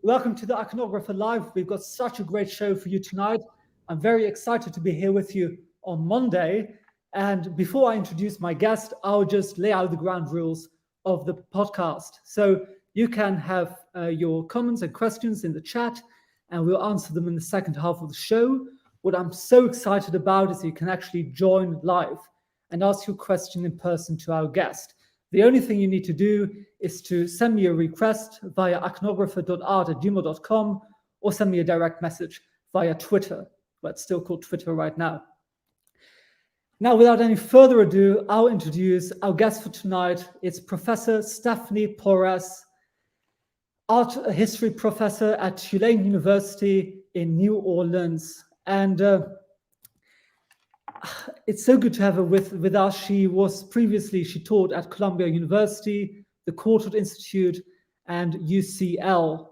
Welcome to the Iconographer Live. We've got such a great show for you tonight. I'm very excited to be here with you on Monday. And before I introduce my guest, I'll just lay out the ground rules of the podcast. So you can have your comments and questions in the chat, and we'll answer them in the second half of the show. What I'm so excited about is you can actually join live and ask your question in person to our guest. The only thing you need to do is to send me a request via iconographer.art@gmail.com or send me a direct message via Twitter, but it's still called Twitter right now. Now, without any further ado, I'll introduce our guest for tonight. It's Professor Stephanie Porras, art history professor at Tulane University in New Orleans. And it's so good to have her with us. She taught at Columbia University, the Courtauld Institute, and UCL.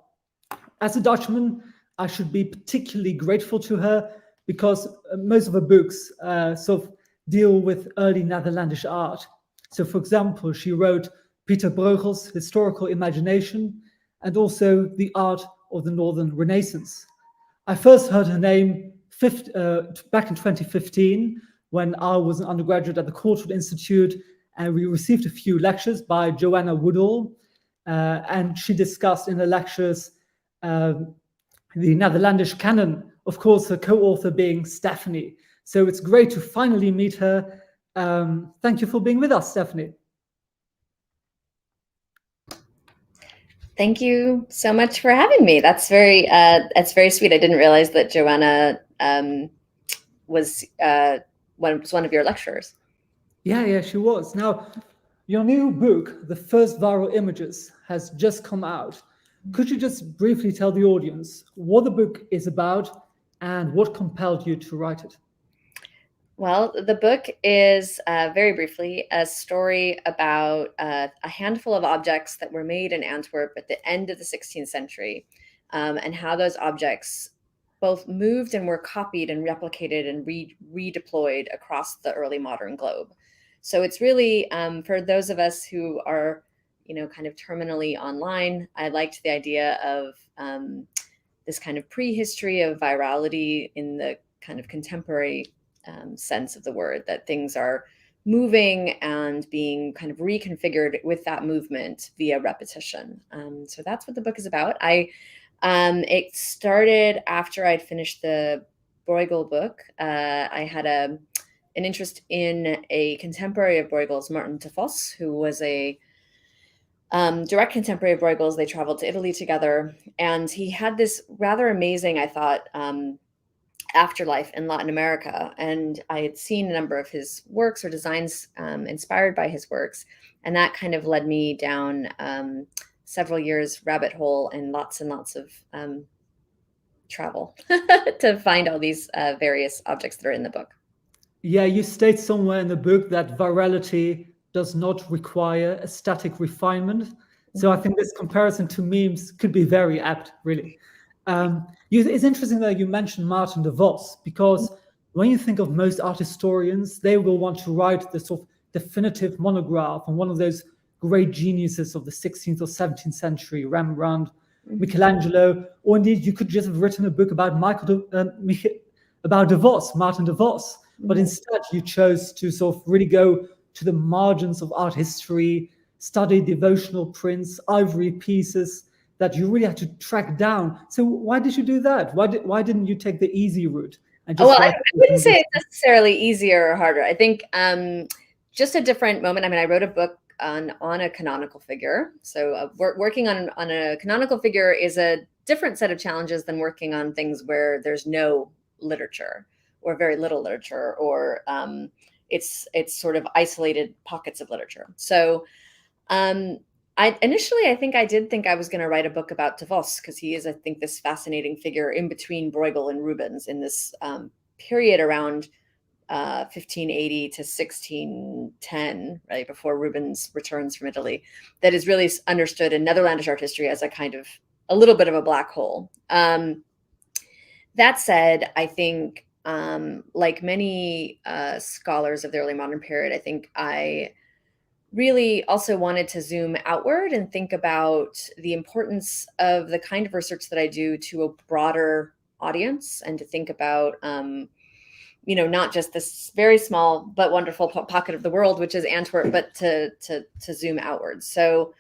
As a Dutchman, I should be particularly grateful to her because most of her books sort of deal with early Netherlandish art. So, for example, she wrote Peter Bruegel's Historical Imagination and also The Art of the Northern Renaissance. I first heard her name back in 2015 when I was an undergraduate at the Courtauld Institute, and we received a few lectures by Joanna Woodall, and she discussed in the lectures the Netherlandish canon, of course, her co-author being Stephanie. So it's great to finally meet her. Thank you for being with us, Stephanie. Thank you so much for having me. That's very sweet. I didn't realize that Joanna was one of your lecturers. Yeah, she was. Now, your new book, The First Viral Images, has just come out. Could you just briefly tell the audience what the book is about and what compelled you to write it? Well, the book is, very briefly, a story about a handful of objects that were made in Antwerp at the end of the 16th century, and how those objects both moved and were copied and replicated and redeployed across the early modern globe. So it's really, for those of us who are, kind of terminally online, I liked the idea of this kind of prehistory of virality in the kind of contemporary sense of the word, that things are moving and being kind of reconfigured with that movement via repetition. So that's what the book is about. It started after I'd finished the Bruegel book. I had an interest in a contemporary of Bruegel's, Martin de Vos, who was a direct contemporary of Bruegel's. They traveled to Italy together, and he had this rather amazing, I thought, afterlife in Latin America. And I had seen a number of his works or designs inspired by his works. And that kind of led me down several years rabbit hole and lots of travel to find all these various objects that are in the book. Yeah, you state somewhere in the book that virality does not require aesthetic refinement. So I think this comparison to memes could be very apt, really. It's interesting that you mentioned Martin de Vos, because when you think of most art historians, they will want to write the sort of definitive monograph on one of those great geniuses of the 16th or 17th century, Rembrandt, Michelangelo, or indeed you could just have written a book about De Vos, Martin de Vos. But instead you chose to sort of really go to the margins of art history, study devotional prints, ivory pieces that you really had to track down. So why did you do that? Why didn't you take the easy route? And just I wouldn't say it's necessarily easier or harder. I think just a different moment. I mean, I wrote a book on a canonical figure. So working on a canonical figure is a different set of challenges than working on things where there's no literature or very little literature, or it's sort of isolated pockets of literature. So I did think I was going to write a book about de Vos, because he is, I think, this fascinating figure in between Bruegel and Rubens in this period around 1580 to 1610, right before Rubens returns from Italy, that is really understood in Netherlandish art history as a little bit of a black hole. That said, I think, like many scholars of the early modern period, I think I really also wanted to zoom outward and think about the importance of the kind of research that I do to a broader audience, and to think about, not just this very small but wonderful pocket of the world, which is Antwerp, but to zoom outwards. So,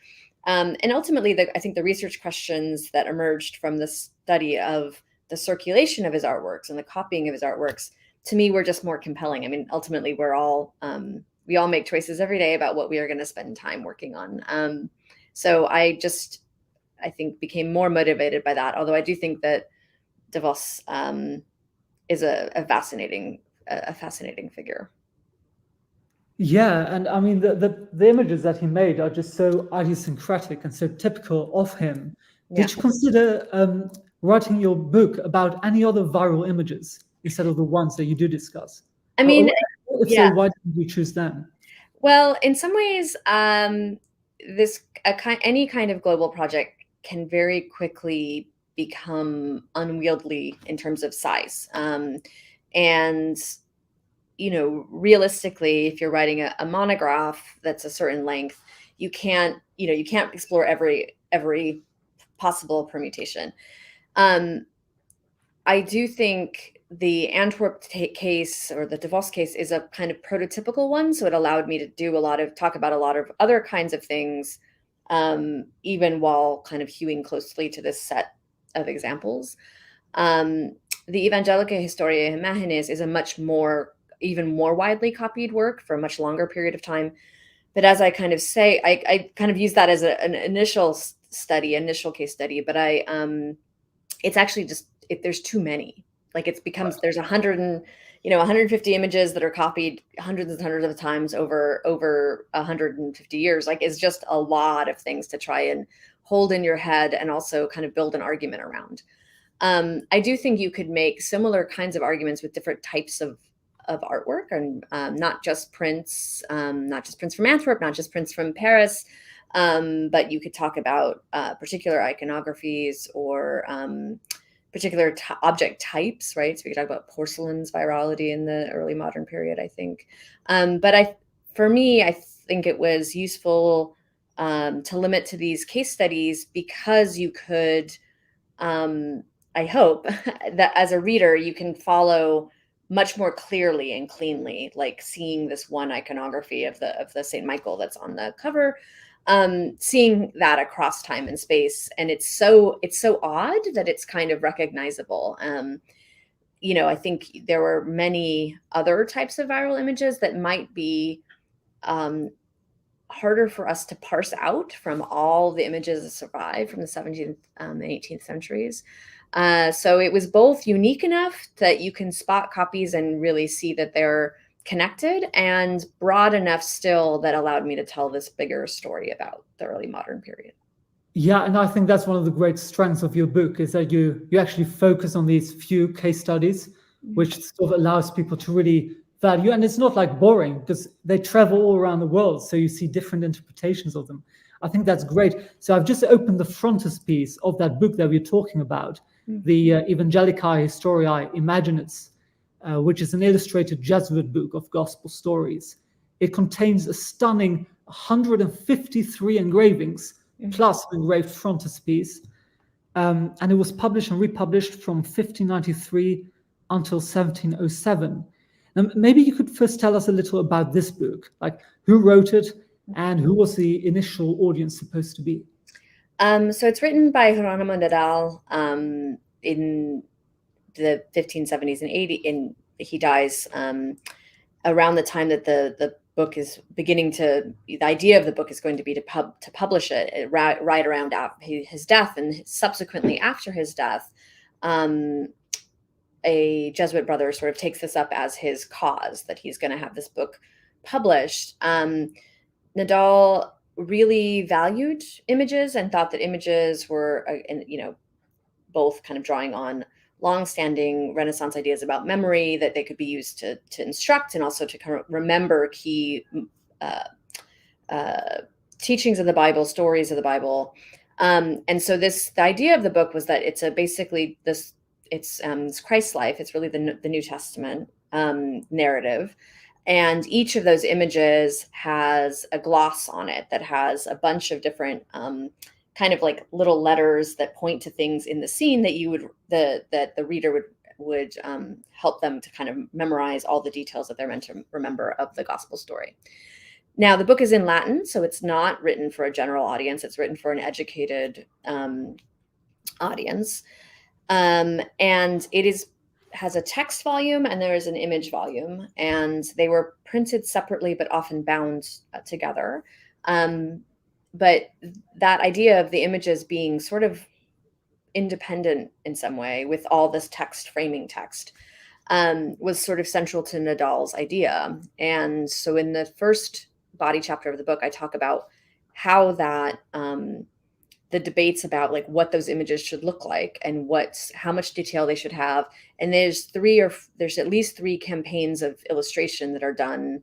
and ultimately, I think the research questions that emerged from the study of the circulation of his artworks and the copying of his artworks, to me, were just more compelling. I mean, ultimately, we all make choices every day about what we are going to spend time working on. So I think became more motivated by that. Although I do think that De Vos is a fascinating figure. Yeah, and I mean the images that he made are just so idiosyncratic and so typical of him. Yeah. Did you consider writing your book about any other viral images instead of the ones that you do discuss? I mean, if so, why did you choose them? Well, in some ways, any kind of global project can very quickly become unwieldy in terms of size. And realistically, if you're writing a monograph that's a certain length, you can't explore every possible permutation. I do think the Antwerp case, or the De Vos case, is a kind of prototypical one. So it allowed me to talk about a lot of other kinds of things, even while kind of hewing closely to this set of examples. The Evangelical Story, Imaginance, is even more widely copied work for a much longer period of time. But as I kind of say, I kind of use that as an initial case study, but it's actually just, there's too many. Like, there's 150 images that are copied hundreds and hundreds of times over 150 years. Like, it's just a lot of things to try and hold in your head and also kind of build an argument around. I do think you could make similar kinds of arguments with different types of artwork, and not just prints from Antwerp, not just prints from Paris, but you could talk about particular iconographies or particular object types, right? So we could talk about porcelain's virality in the early modern period, I think. But for me, I think it was useful to limit to these case studies, because you could, I hope that as a reader, you can follow much more clearly and cleanly, like seeing this one iconography of the Saint Michael that's on the cover, seeing that across time and space. And it's so odd that it's kind of recognizable. I think there were many other types of viral images that might be harder for us to parse out from all the images that survived from the 17th and 18th centuries. So it was both unique enough that you can spot copies and really see that they're connected, and broad enough still that allowed me to tell this bigger story about the early modern period. Yeah, and I think that's one of the great strengths of your book, is that you actually focus on these few case studies, which sort of allows people to really value. And it's not like boring, because they travel all around the world, so you see different interpretations of them. I think that's great. So I've just opened the frontispiece of that book that we're talking about, the Evangelical Story, Imaginance, which is an illustrated Jesuit book of gospel stories. It contains a stunning 153 engravings, plus an engraved frontispiece. And it was published and republished from 1593 until 1707. Now, maybe you could first tell us a little about this book, like who wrote it and who was the initial audience supposed to be? So it's written by Hieronymo Nadal in the 1570s and 80s, and he dies around the time that the book is beginning to, the idea of the book is going to be to publish it right around his death. And subsequently after his death, a Jesuit brother sort of takes this up as his cause, that he's going to have this book published. Nadal really valued images and thought that images were, both kind of drawing on longstanding Renaissance ideas about memory, that they could be used to instruct and also to kind of remember key teachings of the Bible, stories of the Bible. And so the idea of the book was that it's it's Christ's life. It's really the New Testament narrative. And each of those images has a gloss on it that has a bunch of different kind of like little letters that point to things in the scene that that the reader would help them to kind of memorize all the details that they're meant to remember of the gospel story. Now, the book is in Latin, so it's not written for a general audience. It's written for an educated audience. And it has a text volume and there is an image volume, and they were printed separately but often bound together. But that idea of the images being sort of independent in some way with all this text, framing text, was sort of central to Nadal's idea. And so in the first body chapter of the book, I talk about how that the debates about like what those images should look like and how much detail they should have. And there's at least three campaigns of illustration that are done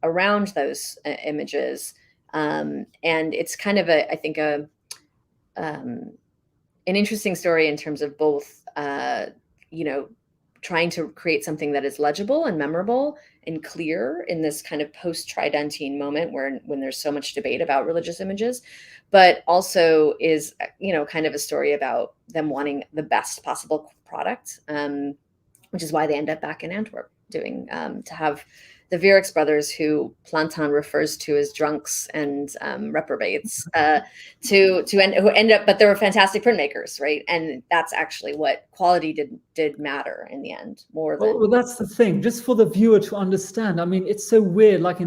around those images. And it's kind of I think an interesting story in terms of both, trying to create something that is legible and memorable and clear in this kind of post-Tridentine moment when there's so much debate about religious images, but also is, kind of a story about them wanting the best possible product, which is why they end up back in Antwerp doing, to have the Vierix brothers, who Plantin refers to as drunks and reprobates, who end up, but they were fantastic printmakers, right? And that's actually what quality did matter in the end, more than. Well, that's the thing. Just for the viewer to understand, I mean, it's so weird. Like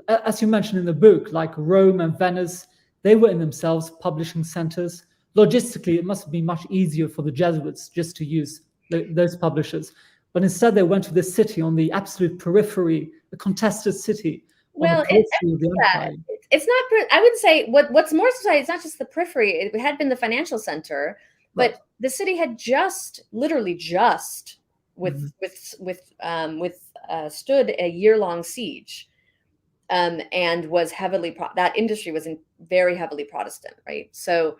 as you mentioned in the book, like Rome and Venice, they were in themselves publishing centers. Logistically, it must have been much easier for the Jesuits just to use those publishers. But instead, they went to this city on the absolute periphery, the contested city on the periphery of the empire. It's not. I would say what's more society. It's not just the periphery. It had been the financial center, but right. The city had literally just stood a year-long siege, and was heavily that industry was very heavily Protestant, right? So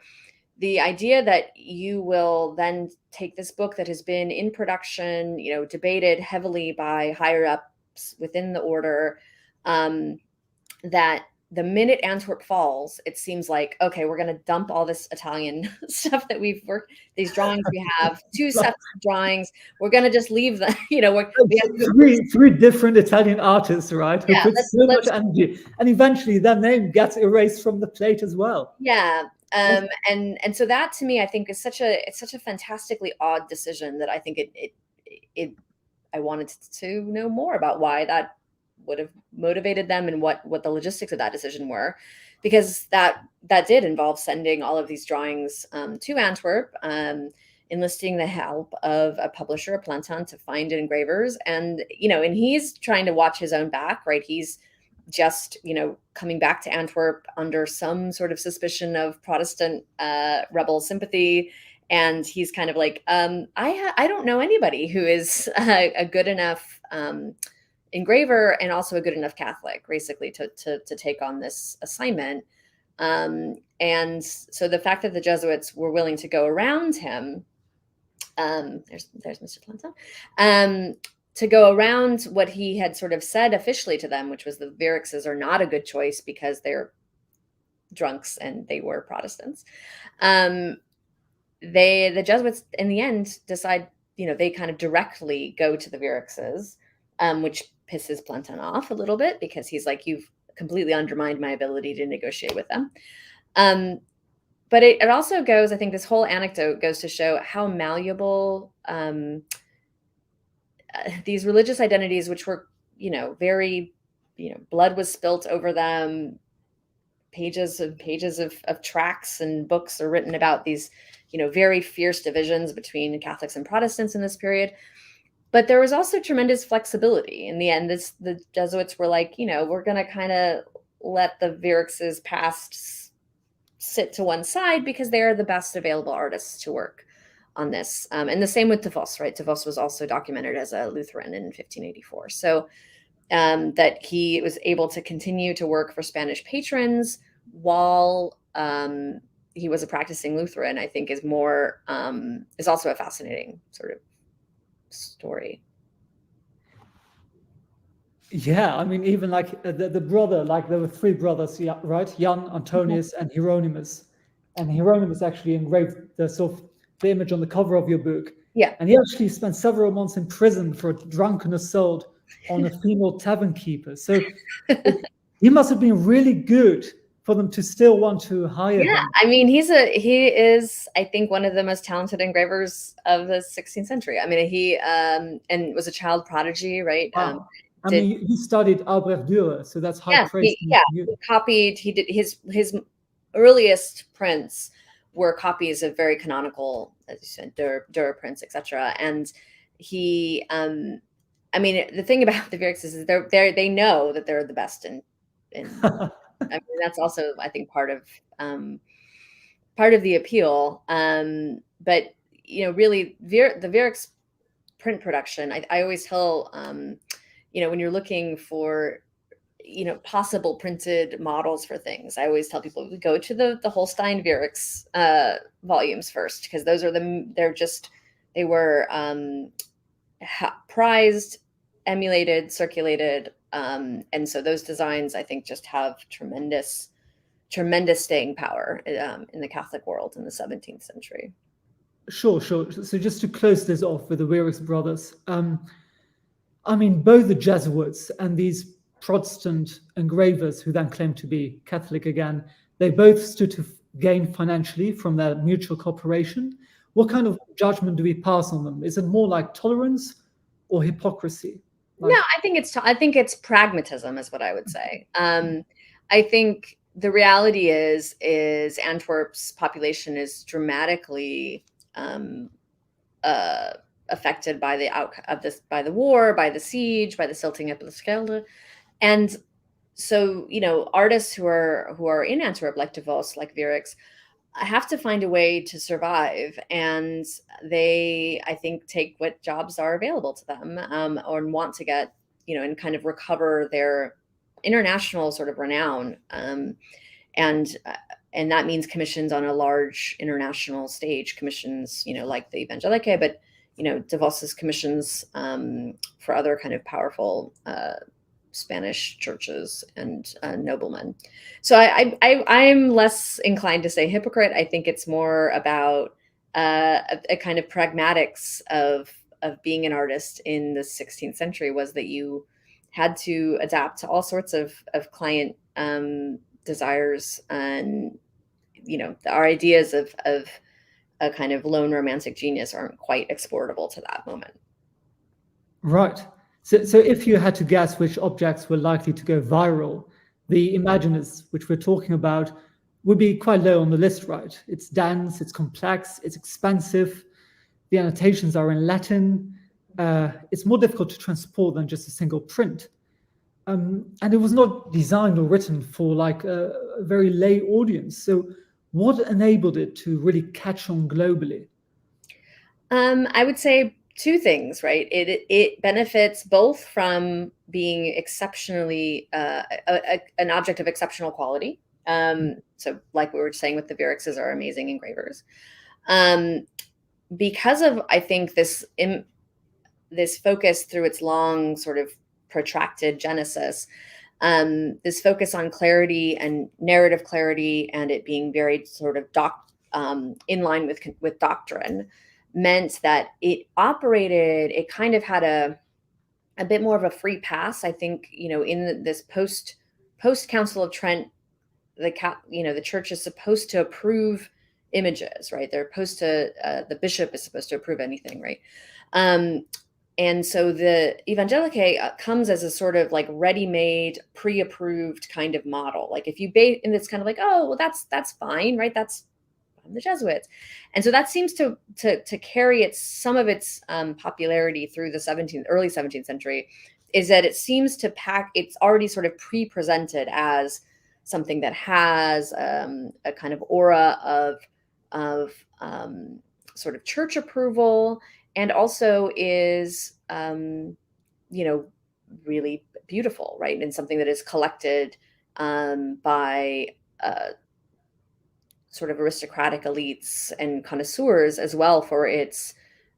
the idea that you will then take this book that has been in production, debated heavily by higher ups within the order, that the minute Antwerp falls, it seems like, okay, we're going to dump all this Italian stuff that we've worked, these drawings we have, 2 sets of drawings. We're going to just leave them, we have three different Italian artists, right? Who put so much energy, and eventually their name gets erased from the plate as well. Yeah. And so that to me, I think is such a fantastically odd decision that I think I wanted to know more about why that would have motivated them and what the logistics of that decision were, because that did involve sending all of these drawings to Antwerp, enlisting the help of a publisher, Plantin, to find engravers. And, and he's trying to watch his own back, right? He's just, coming back to Antwerp under some sort of suspicion of Protestant rebel sympathy. And he's kind of like, I don't know anybody who is a good enough engraver and also a good enough Catholic, basically, to take on this assignment. And so the fact that the Jesuits were willing to go around him, there's Mr. Plantin, to go around what he had sort of said officially to them, which was the Vierixes are not a good choice because they're drunks and they were Protestants. The Jesuits in the end decide, they kind of directly go to the Vierixes, which pisses Plantin off a little bit because he's like, you've completely undermined my ability to negotiate with them. But it also goes, I think this whole anecdote goes to show how malleable these religious identities, which were, very, blood was spilt over them. Pages of tracts and books are written about these, very fierce divisions between Catholics and Protestants in this period. But there was also tremendous flexibility. In the end, the Jesuits were like, we're going to kind of let the Vierixes past sit to one side because they are the best available artists to work on this. And the same with De Vos, right? De Vos was also documented as a Lutheran in 1584. So that he was able to continue to work for Spanish patrons while he was a practicing Lutheran, I think is also a fascinating sort of story. Yeah, I mean, even like the brother, like there were three brothers, yeah, right? Jan, Antonius, and Hieronymus. And Hieronymus actually engraved the sort of the image on the cover of your book. Yeah. And he actually spent several months in prison for a drunken assault on a female tavern keeper. So it, he must have been really good for them to still want to hire Yeah, him. I mean, he is, I think, one of the most talented engravers of the 16th century. I mean, he and was a child prodigy, right? Wow. I Did mean, he studied Albrecht Dürer, so that's high Yeah, praise yeah, for you. he copied. He did his earliest prints were copies of very canonical, as you said, Dürer prints, etc. And he, I mean, the thing about the Vierks is they know that they're the best in. I mean, that's also, I think, part of the appeal. But really, the Vierks print production. I always tell, when you're looking for possible printed models for things, I always tell people to go to the Holstein Vierix volumes first, because those are they were prized, emulated, circulated, and so those designs, I think, just have tremendous staying power in the Catholic world in the 17th century. Sure, sure. So just to close this off with the Wierix brothers, I mean, both the Jesuits and these Protestant engravers, who then claimed to be Catholic again, they both stood to gain financially from their mutual cooperation. What kind of judgment do we pass on them? Is it more like tolerance or hypocrisy? No, Like, I think it's pragmatism is what I would say. I think the reality is Antwerp's population is dramatically affected by the war, by the siege, by the silting of the Schelde, and so artists who are in Antwerp, like De Vos, like Vierix, have to find a way to survive, and they, I think, take what jobs are available to them, or want to get, and kind of recover their international sort of renown, and that means commissions on a large international stage, commissions, like the Evangelical, but De Vos's commissions for other kind of powerful Spanish churches and noblemen. So I'm less inclined to say hypocrite. I think it's more about a kind of pragmatics of being an artist in the 16th century, was that you had to adapt to all sorts of client desires, and our ideas of a kind of lone romantic genius aren't quite exportable to that moment. right. So if you had to guess which objects were likely to go viral, the Imaginance, which we're talking about, would be quite low on the list, right? It's dense, it's complex, it's expensive. The annotations are in Latin. It's more difficult to transport than just a single print. And it was not designed or written for like a very lay audience. So what enabled it to really catch on globally? I would say two things, right? It benefits both from being exceptionally an object of exceptional quality. So, like we were saying with the Vierixes, are amazing engravers. Because of, I think, this focus through its long sort of protracted genesis, this focus on clarity and narrative clarity, and it being very sort of in line with doctrine, meant that it kind of had a bit more of a free pass, I think, in this post Council of Trent. The church is supposed to approve images, right? They're supposed to, the bishop is supposed to approve anything, right? And so the Evangelical comes as a sort of like ready-made, pre-approved kind of model. Like if you and it's kind of like, oh, well, that's fine, right? That's the Jesuits. And so that seems to carry some of its popularity through the early 17th century, is that it seems to it's already sort of pre-presented as something that has a kind of aura of sort of church approval, and also is, really beautiful, right? And something that is collected by sort of aristocratic elites and connoisseurs as well, for its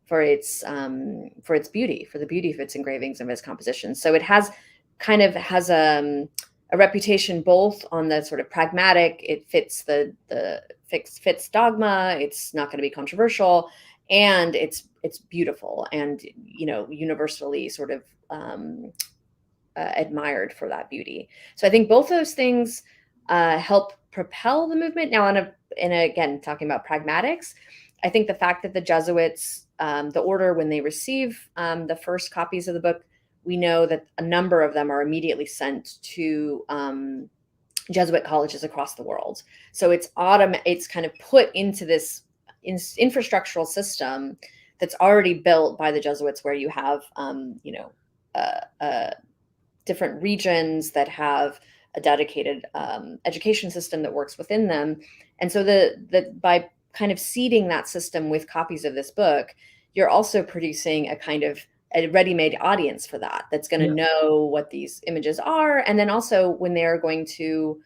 beauty, for the beauty of its engravings and its compositions. So it has kind of has a reputation both on the sort of pragmatic, it fits fits dogma, it's not going to be controversial, and it's beautiful and universally sort of admired for that beauty. So I think both those things help propel the movement. Now, again, talking about pragmatics, I think the fact that the Jesuits, the order, when they receive the first copies of the book, we know that a number of them are immediately sent to Jesuit colleges across the world. So it's kind of put into this infrastructural system that's already built by the Jesuits, where you have different regions that have a dedicated education system that works within them. And so by kind of seeding that system with copies of this book, you're also producing a kind of a ready-made audience for that's going to know what these images are. And then also when they're going to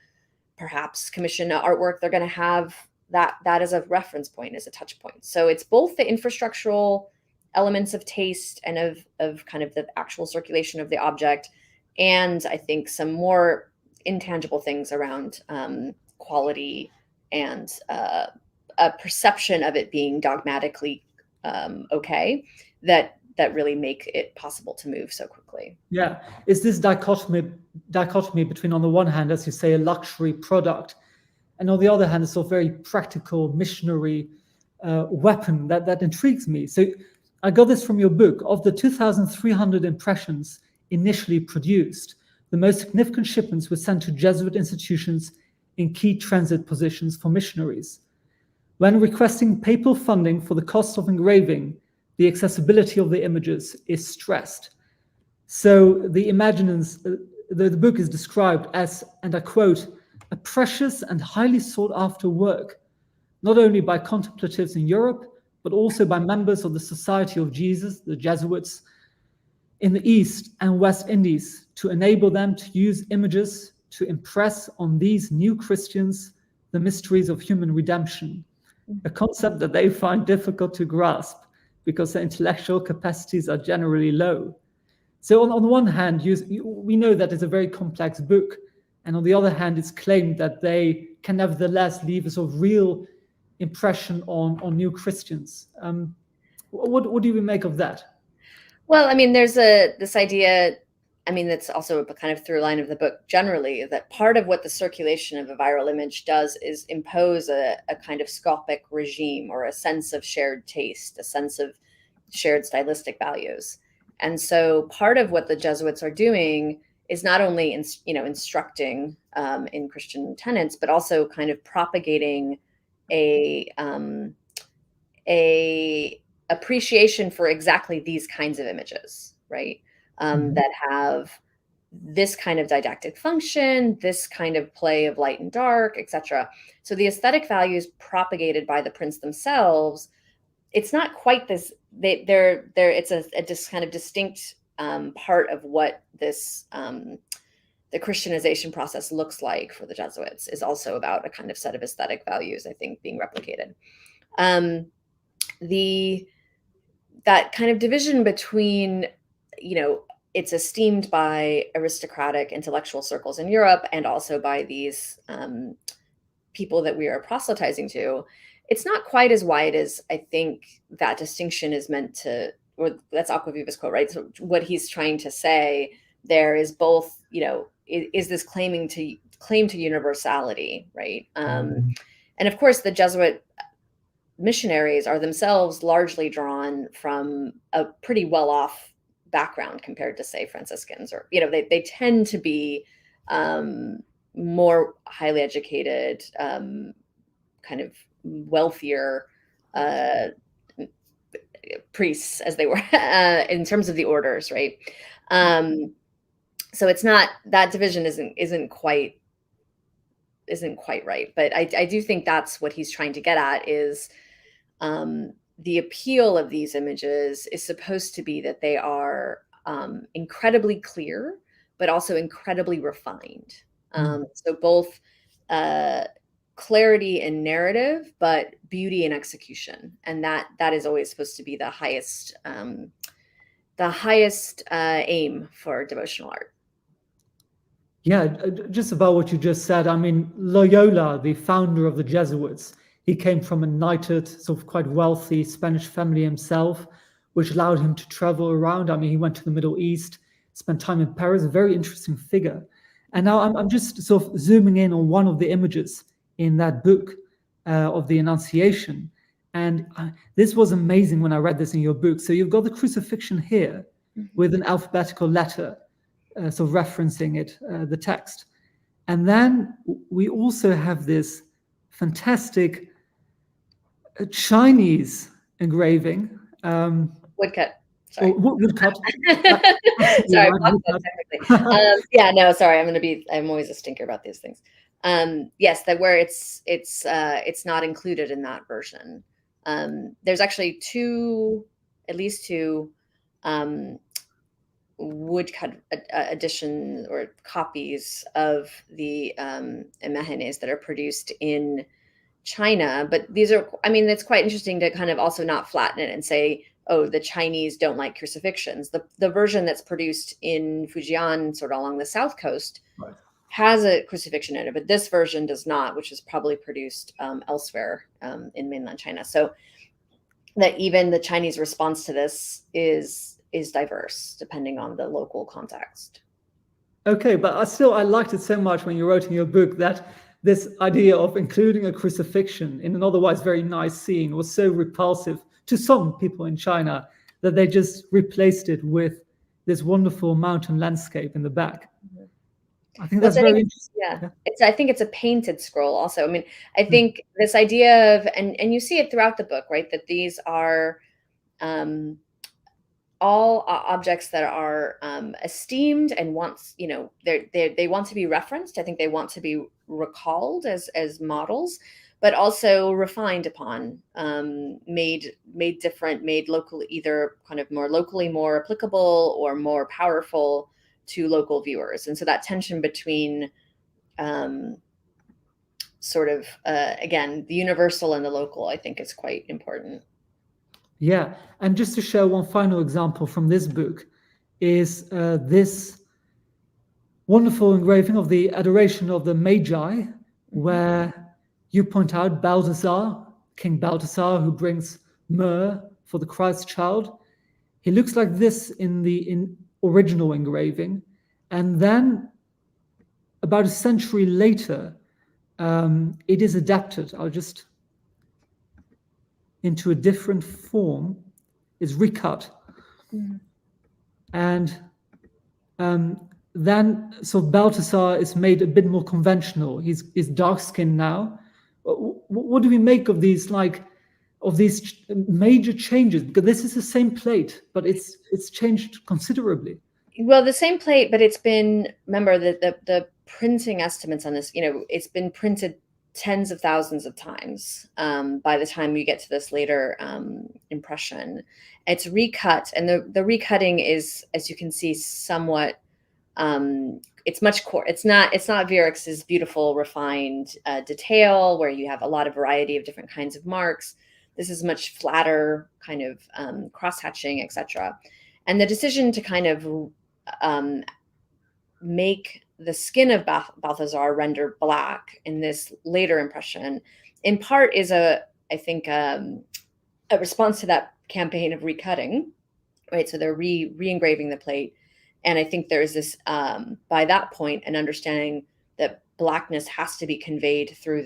perhaps commission artwork, they're going to have that as a reference point, as a touch point. So it's both the infrastructural elements of taste and of kind of the actual circulation of the object, and I think some more intangible things around quality and a perception of it being dogmatically okay, that really make it possible to move so quickly. Yeah, is this dichotomy between, on the one hand, as you say, a luxury product, and on the other hand, a sort of very practical missionary weapon that intrigues me. So I got this from your book. Of the 2,300 impressions initially produced, the most significant shipments were sent to Jesuit institutions in key transit positions for missionaries. When requesting papal funding for the cost of engraving, the accessibility of the images is stressed. So the Imaginance, the book is described as, and I quote, a precious and highly sought after work, not only by contemplatives in Europe, but also by members of the Society of Jesus, the Jesuits, in the East and West Indies, to enable them to use images to impress on these new Christians the mysteries of human redemption, a concept that they find difficult to grasp because their intellectual capacities are generally low. So on the one hand, we know that it's a very complex book, and on the other hand, it's claimed that they can nevertheless leave a sort of real impression on new Christians. What do you make of that? Well, I mean, there's this idea, I mean, that's also a kind of through line of the book generally, that part of what the circulation of a viral image does is impose a kind of scopic regime, or a sense of shared taste, a sense of shared stylistic values. And so part of what the Jesuits are doing is not only instructing in Christian tenets, but also kind of propagating a appreciation for exactly these kinds of images, right? That have this kind of didactic function, this kind of play of light and dark, etc. So the aesthetic values propagated by the prints themselves, it's not quite this. It's a just kind of distinct part of what this the Christianization process looks like for the Jesuits, is also about a kind of set of aesthetic values, I think, being replicated. That kind of division between, it's esteemed by aristocratic intellectual circles in Europe and also by these people that we are proselytizing to, it's not quite as wide as I think that distinction is meant to, or that's Aquaviva's quote, right? So what he's trying to say there is both, is this claim to universality, right? And of course, the Jesuit missionaries are themselves largely drawn from a pretty well-off background compared to, say, Franciscans, or they tend to be more highly educated, kind of wealthier priests, as they were in terms of the orders, right? So it's not, that division isn't quite right, but I do think that's what he's trying to get at, is the appeal of these images is supposed to be that they are incredibly clear, but also incredibly refined. So both clarity and narrative, but beauty and execution, and that is always supposed to be the highest aim for devotional art. Yeah, just about what you just said. I mean, Loyola, the founder of the Jesuits, he came from a knighted, sort of quite wealthy Spanish family himself, which allowed him to travel around. I mean, he went to the Middle East, spent time in Paris, a very interesting figure. And now I'm just sort of zooming in on one of the images in that book of the Annunciation. And this was amazing when I read this in your book. So you've got the crucifixion here with an alphabetical letter so referencing it, the text. And then we also have this fantastic Chinese engraving. Woodcut. Sorry. Woodcut. Sorry, Right, woodcut, technically. Yeah, no, sorry. I'm always a stinker about these things. Yes, that where it's not included in that version. There's actually at least two woodcut edition or copies of the Imaginance that are produced in China. But these are, I mean, it's quite interesting to kind of also not flatten it and say, oh, the Chinese don't like crucifixions. The version that's produced in Fujian, sort of along the south coast, right, has a crucifixion in it, but this version does not, which is probably produced elsewhere in mainland China. So that even the Chinese response to this is diverse depending on the local context. Okay, but I liked it so much when you wrote in your book that this idea of including a crucifixion in an otherwise very nice scene was so repulsive to some people in China that they just replaced it with this wonderful mountain landscape in the back. I think that's very interesting. Yeah. I think it's a painted scroll also. I mean, I think this idea of, and you see it throughout the book, right? That these are all objects that are esteemed and wants, they want to be referenced. I think they want to be recalled as models, but also refined upon, made different, made locally, either kind of more locally more applicable or more powerful to local viewers. And so that tension between sort of, again, the universal and the local, I think is quite important. Yeah, and just to show one final example from this book is this wonderful engraving of the Adoration of the Magi, where you point out Balthasar, King Balthasar, who brings myrrh for the Christ child. He looks like this in the original engraving, and then about a century later, it is adapted. I'll just into a different form, is recut. And then, so Balthasar is made a bit more conventional. He's dark skinned now. What do we make of these, major changes? Because this is the same plate, but it's changed considerably. Well, the same plate, but it's been, remember that the printing estimates on this, it's been printed tens of thousands of times by the time you get to this later impression. It's recut, and the recutting is, as you can see, somewhat it's much core. It's not Vierix's beautiful refined detail where you have a lot of variety of different kinds of marks. This is much flatter kind of cross-hatching, etc. And the decision to kind of make the skin of Balthasar render black in this later impression, in part is I think a response to that campaign of recutting, right? So they're re-engraving the plate. And I think there's this, by that point, an understanding that blackness has to be conveyed through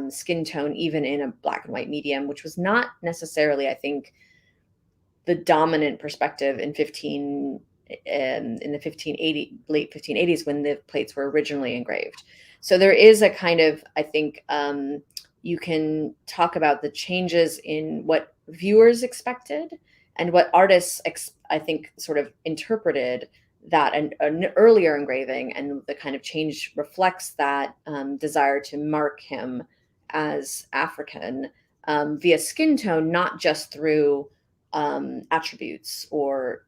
skin tone, even in a black and white medium, which was not necessarily, I think, the dominant perspective in the late 1580s when the plates were originally engraved. So there is a kind of, I think, you can talk about the changes in what viewers expected and what artists, I think, sort of interpreted that an earlier engraving, and the kind of change reflects that desire to mark him as African via skin tone, not just through attributes or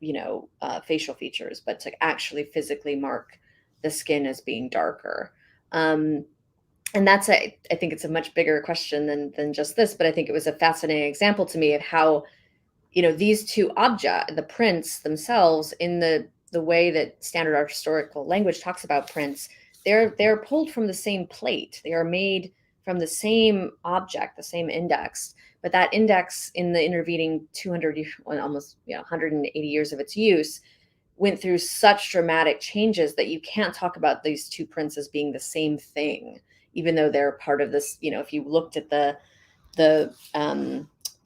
facial features, but to actually physically mark the skin as being darker. And that's I think it's a much bigger question than just this, but I think it was a fascinating example to me of how these two objects, the prints themselves in the the way that standard art historical language talks about prints, they're pulled from the same plate. They are made from the same object, the same index, but that index in the intervening 200, almost 180 years of its use went through such dramatic changes that you can't talk about these two prints as being the same thing, even though they're part of this. If you looked at the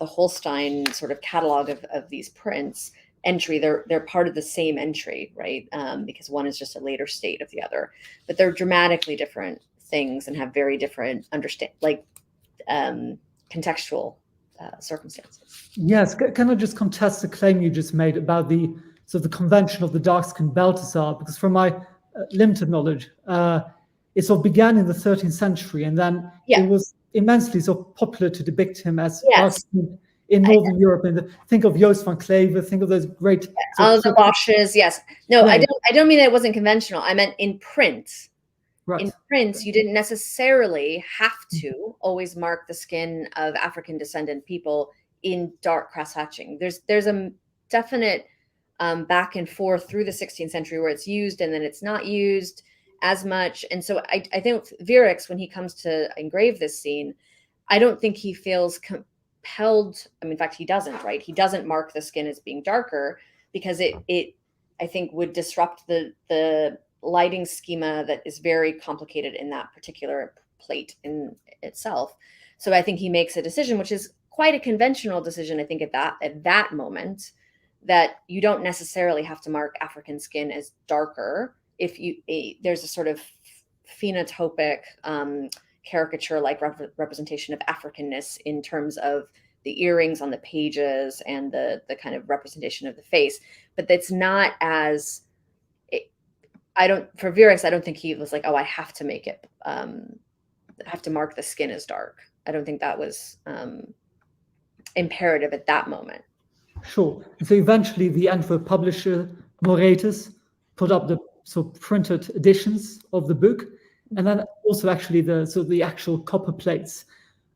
Holstein sort of catalog of these prints entry, they're part of the same entry, right? Because one is just a later state of the other, but they're dramatically different things and have very different contextual circumstances. Yes, can I just contest the claim you just made about the convention of the dark-skinned Balthasar? Because from my limited knowledge, it sort of began in the 13th century, and then it was immensely sort of popular to depict him as dark-skinned in Northern Europe. And think of Joost van Cleve, think of those great... the Bosch's, yes. No, yeah. I don't mean that it wasn't conventional. I meant in print. Right. In prints, you didn't necessarily have to always mark the skin of African descendant people in dark cross-hatching. There's a definite back and forth through the 16th century where it's used and then it's not used as much. And so I think Vierex, when he comes to engrave this scene, I don't think he feels compelled. I mean, in fact, he doesn't, right? He doesn't mark the skin as being darker because it I think would disrupt the lighting schema that is very complicated in that particular plate in itself. So I think he makes a decision, which is quite a conventional decision, I think, at that moment, that you don't necessarily have to mark African skin as darker if there's a sort of phenotypic caricature-like representation of Africanness in terms of the earrings on the pages and the kind of representation of the face. But that's not as... For Vierex, I don't think he was like, oh, I have to make it, have to mark the skin as dark. I don't think that was imperative at that moment. Sure. And so eventually the Antwerp publisher, Moretus, put up the printed editions of the book, and then also actually the actual copper plates,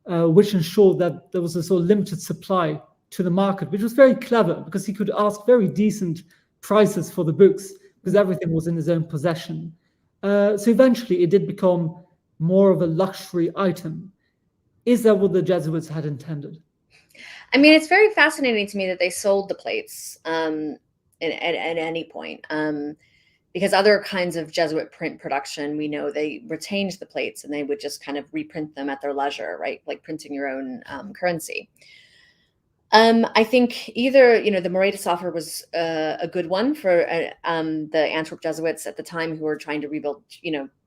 which ensured that there was a sort of limited supply to the market, which was very clever because he could ask very decent prices for the books, because everything was in his own possession. So eventually it did become more of a luxury item. Is that what the Jesuits had intended? I mean, it's very fascinating to me that they sold the plates at any point, because other kinds of Jesuit print production, we know they retained the plates and they would just kind of reprint them at their leisure, right? Like printing your own currency. I think either, the Moretus offer was a good one for the Antwerp Jesuits at the time who were trying to rebuild,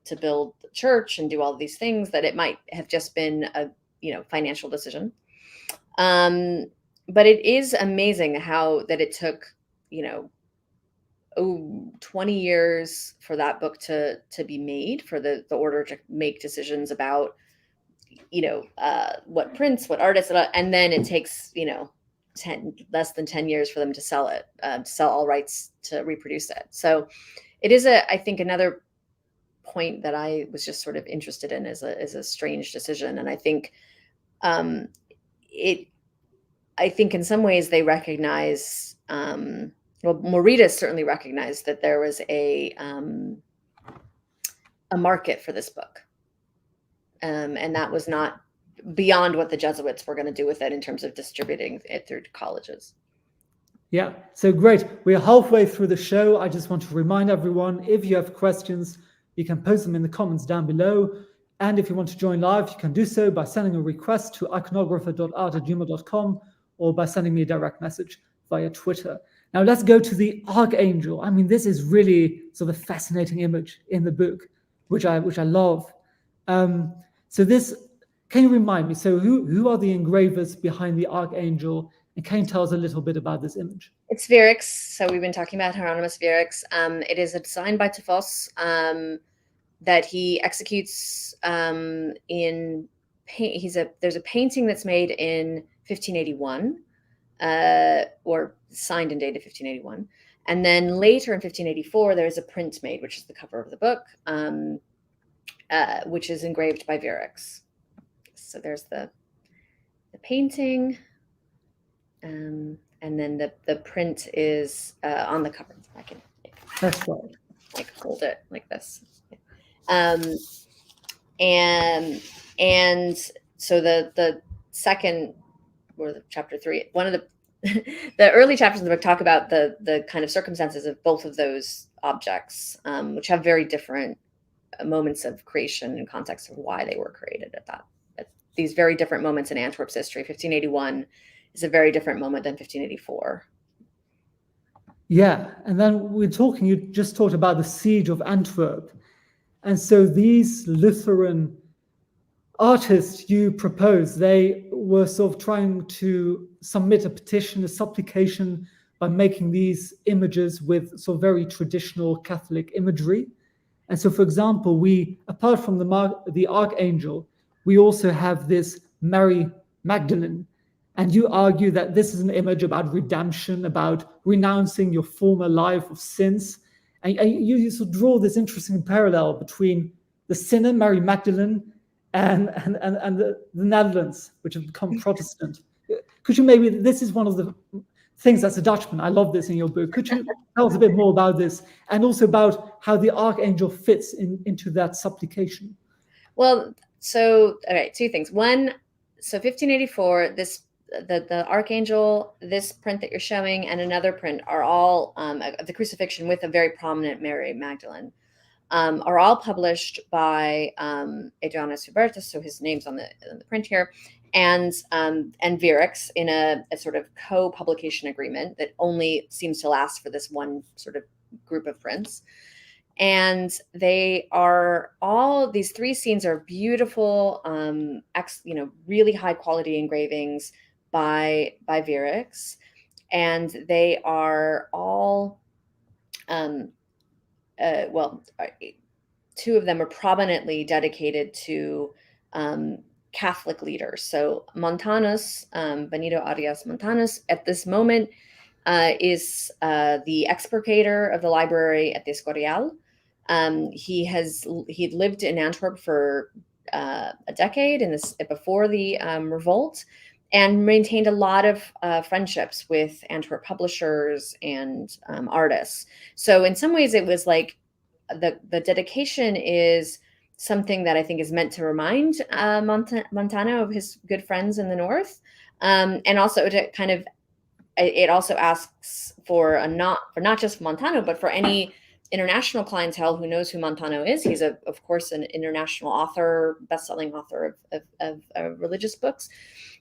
to build the church and do all of these things, that it might have just been a, financial decision. But it is amazing how that it took, 20 years for that book to be made, for the order to make decisions about, what prints, what artists, and then it takes, less than 10 years for them to sell it, to sell all rights to reproduce it. So it is I think another point that I was just sort of interested in is a strange decision. And I think I think in some ways they recognize, Moretus certainly recognized that there was a market for this book. And that was not beyond what the Jesuits were going to do with it in terms of distributing it through colleges. Yeah, so great. We're halfway through the show. I just want to remind everyone, if you have questions, you can post them in the comments down below. And if you want to join live, you can do so by sending a request to iconographer.art@gmail.com or by sending me a direct message via Twitter. Now let's go to the Archangel. I mean, this is really sort of a fascinating image in the book, which I love. So this, can you remind me, so who are the engravers behind the Archangel? And can you tell us a little bit about this image? It's Vierex. So we've been talking about Hieronymus Vierex. It is a design by Tufos that he executes in paint. There's a painting that's made in 1581, or signed and dated 1581. And then later in 1584, there's a print made, which is the cover of the book, which is engraved by Vierex. So there's the painting, and then the print is on the cover. I can That's right. Like hold it like this. And so the second, or the chapter 3, one of the the early chapters of the book talk about the kind of circumstances of both of those objects, which have very different moments of creation and context of why they were created at these very different moments in Antwerp's history. 1581 is a very different moment than 1584. Yeah, and then you just talked about the siege of Antwerp. And so these Lutheran artists you propose, they were sort of trying to submit a petition, a supplication, by making these images with sort of very traditional Catholic imagery. And so, for example, we, apart from the Archangel, we also have this Mary Magdalene. And you argue that this is an image about redemption, about renouncing your former life of sins. And you sort of draw this interesting parallel between the sinner, Mary Magdalene, and the Netherlands, which have become Protestant. Could you maybe, this is one of the things as a Dutchman, I love this in your book. Could you tell us a bit more about this, and also about how the Archangel fits into that supplication? Well, so, all right, two things. One, so 1584, the Archangel, this print that you're showing, and another print are all of the Crucifixion with a very prominent Mary Magdalene. Are all published by Adrianus Hubertus, so his name's on the print here, and Vierix in a sort of co-publication agreement that only seems to last for this one sort of group of prints. And they are all, these 3 scenes are beautiful, really high quality engravings by Vierix, and they are all well, 2 of them are prominently dedicated to Catholic leaders. So Montanus, Benito Arias Montanus, at this moment is the expurgator of the library at the Escorial. He'd lived in Antwerp for a decade before the revolt, and maintained a lot of friendships with Antwerp publishers and artists. So in some ways, it was like the dedication is something that I think is meant to remind Montano of his good friends in the north, and also to kind of, it also asks for not just Montano, but for any international clientele who knows who Montano is. He's of course an international author, best-selling author of religious books.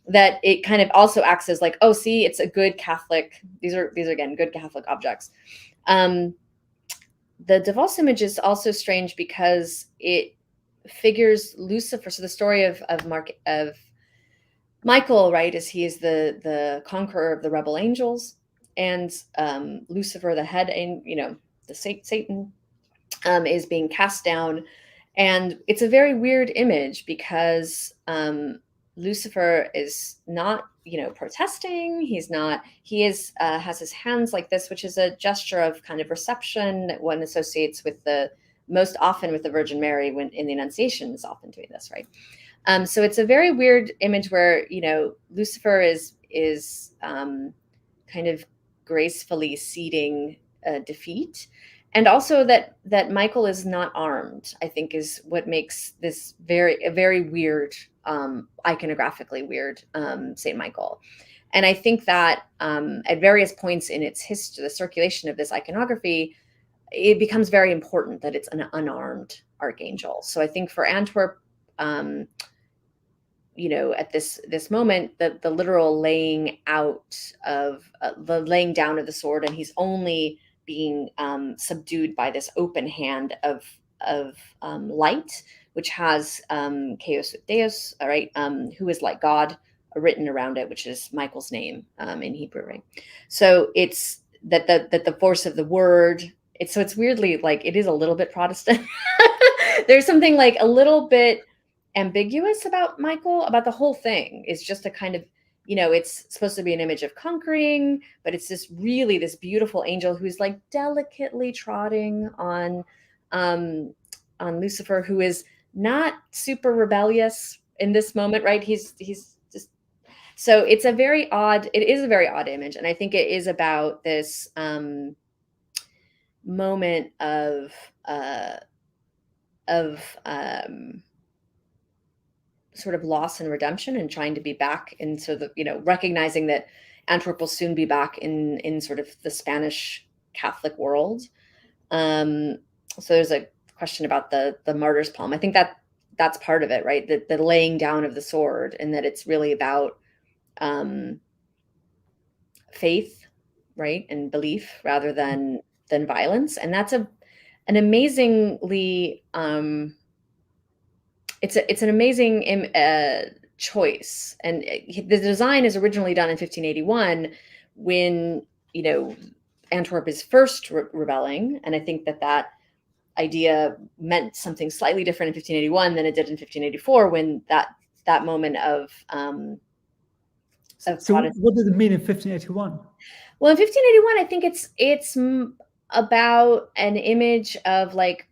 That it kind of also acts as like, oh, see, it's a good Catholic. These are again good Catholic objects. The DeVos image is also strange because it figures Lucifer. So the story of Michael, right, is he is the conqueror of the rebel angels, and Lucifer, the head, and the Satan, is being cast down, and it's a very weird image because Lucifer is not, protesting. He's not. He has his hands like this, which is a gesture of kind of reception that one associates with most often with the Virgin Mary when in the Annunciation is often doing this, right? So it's a very weird image where Lucifer is kind of gracefully ceding defeat, and also that Michael is not armed, I think, is what makes this a very weird, iconographically weird Saint Michael. And I think that at various points in its history, the circulation of this iconography, it becomes very important that it's an unarmed archangel. So I think for Antwerp, at this moment, the literal laying out of the laying down of the sword, and he's only being subdued by this open hand of light, which has Chaos Deus, all right, who is like God, written around it, which is Michael's name in Hebrew, right? So it's that the force of the word. It's weirdly like it is a little bit Protestant. There's something like a little bit ambiguous about Michael, about the whole thing. Is just a kind of, it's supposed to be an image of conquering, but it's this beautiful angel who's like delicately trotting on Lucifer, who is not super rebellious in this moment, right? He's just, so it is a very odd image. And I think it is about this, moment of sort of loss and redemption, and trying to be back into the, recognizing that Antwerp will soon be back in sort of the Spanish Catholic world. So there's a question about the martyr's palm. I think that's part of it, right? The laying down of the sword, and that it's really about faith, right, and belief rather than violence. And that's an amazingly it's an amazing choice. And the design is originally done in 1581 when Antwerp is first rebelling, and I think that idea meant something slightly different in 1581 than it did in 1584, when that moment of So what did it mean in 1581? Well, in 1581, I think it's about an image of like,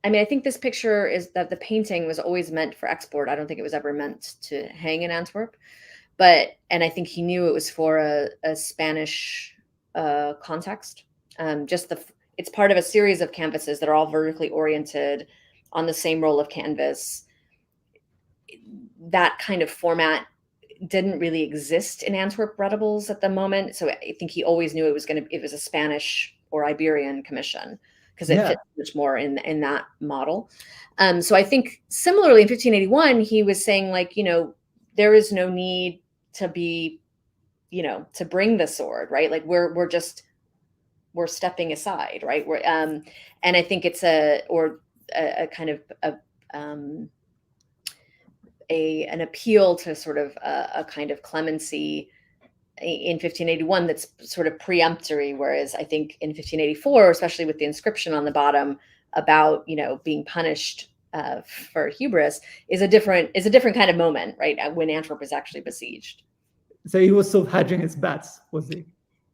I think this picture is that the painting was always meant for export. I don't think it was ever meant to hang in Antwerp, and I think he knew it was for a Spanish context. It's part of a series of canvases that are all vertically oriented on the same roll of canvas. That kind of format didn't really exist in Antwerp readables at the moment, so I think he always knew it was a Spanish or Iberian commission, because it fits much more in that model. So I think similarly in 1581 he was saying, like, there is no need to be, to bring the sword, right? Like we're stepping aside, right? And I think it's a kind of an appeal to sort of a kind of clemency in 1581 that's sort of preemptory, whereas I think in 1584, especially with the inscription on the bottom about being punished for hubris, is a different kind of moment, right? When Antwerp is actually besieged. So he was sort of hedging his bets, was he?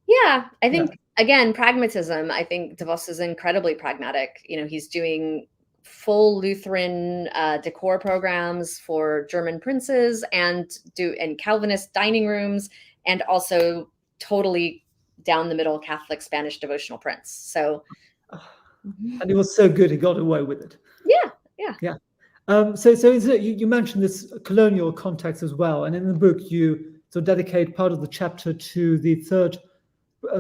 Yeah, I think again, pragmatism. I think De Vos is incredibly pragmatic. He's doing full Lutheran decor programs for German princes and Calvinist dining rooms, and also totally down the middle Catholic Spanish devotional prints. So, and he was so good, he got away with it. Yeah. So you mentioned this colonial context as well, and in the book you dedicate part of the chapter to the third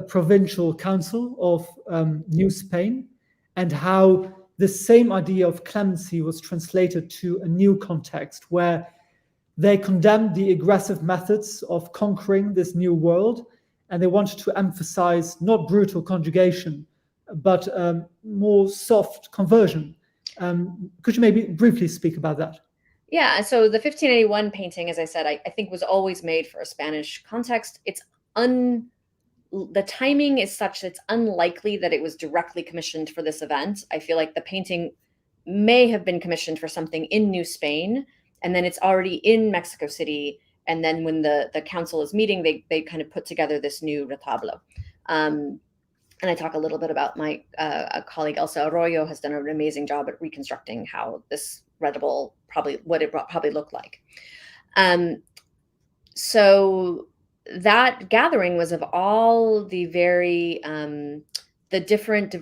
provincial council of New Spain, and how the same idea of clemency was translated to a new context where they condemned the aggressive methods of conquering this new world, and they wanted to emphasize not brutal conjugation, but more soft conversion. Could you maybe briefly speak about that? Yeah, so the 1581 painting, as I said, I think was always made for a Spanish context. The timing is such that it's unlikely that it was directly commissioned for this event. I feel like the painting may have been commissioned for something in New Spain, and then it's already in Mexico City. And then when the council is meeting, they kind of put together this new retablo. And I talk a little bit about my colleague Elsa Arroyo has done an amazing job at reconstructing how this readable what it probably looked like. So that gathering was of all the very the different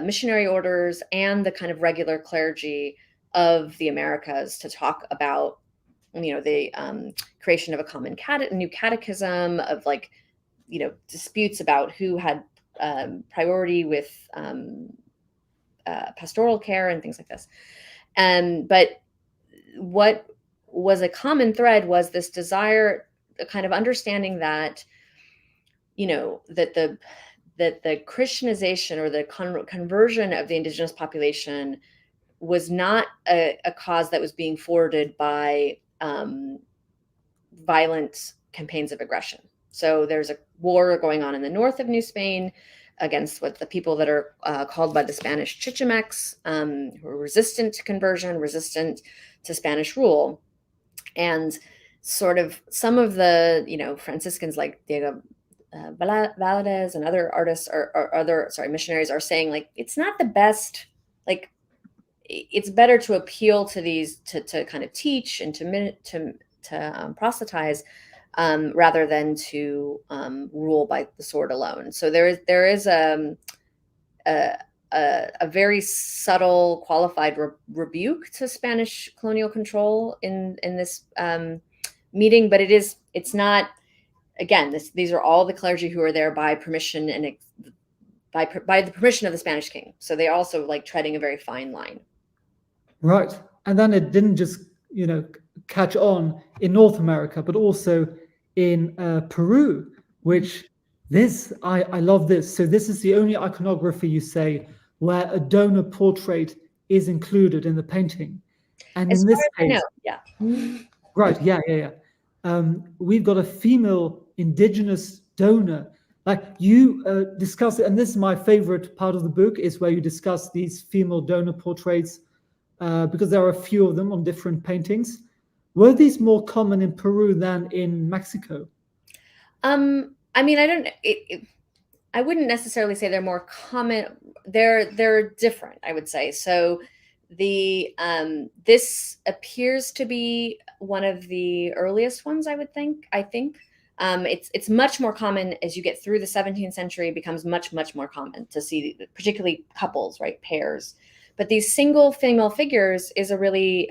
missionary orders and the kind of regular clergy of the Americas to talk about the creation of a common new catechism, of disputes about who had priority with pastoral care and things like this. But what was a common thread was this desire, a kind of understanding that that the Christianization or the conversion of the indigenous population was not a cause that was being forwarded by violent campaigns of aggression. So there's a war going on in the north of New Spain against the people that are called by the Spanish Chichimecs, who are resistant to conversion, resistant to Spanish rule. And sort of some of the, Franciscans like Diego Valadez and other artists missionaries are saying, like, it's not the best, like, it's better to appeal to these, to kind of teach and to proselytize, rather than to rule by the sword alone. So there is a very subtle, qualified rebuke to Spanish colonial control in this meeting, but it's not. Again, these are all the clergy who are there by permission and by the permission of the Spanish king. So they're also like treading a very fine line. Right. And then it didn't just, catch on in North America, but also in Peru, which I love this. So this is the only iconography, you say, where a donor portrait is included in the painting. And As in this far as I case, know, yeah. right, yeah. We've got a female indigenous donor. Like you discuss it, and this is my favorite part of the book, is where you discuss these female donor portraits, because there are a few of them on different paintings. Were these more common in Peru than in Mexico? I mean, I wouldn't necessarily say they're more common. They're different, I would say. So this appears to be one of the earliest ones, I think. It's much more common as you get through the 17th century. It becomes much more common to see, particularly couples, right, pairs. But these single female figures is a really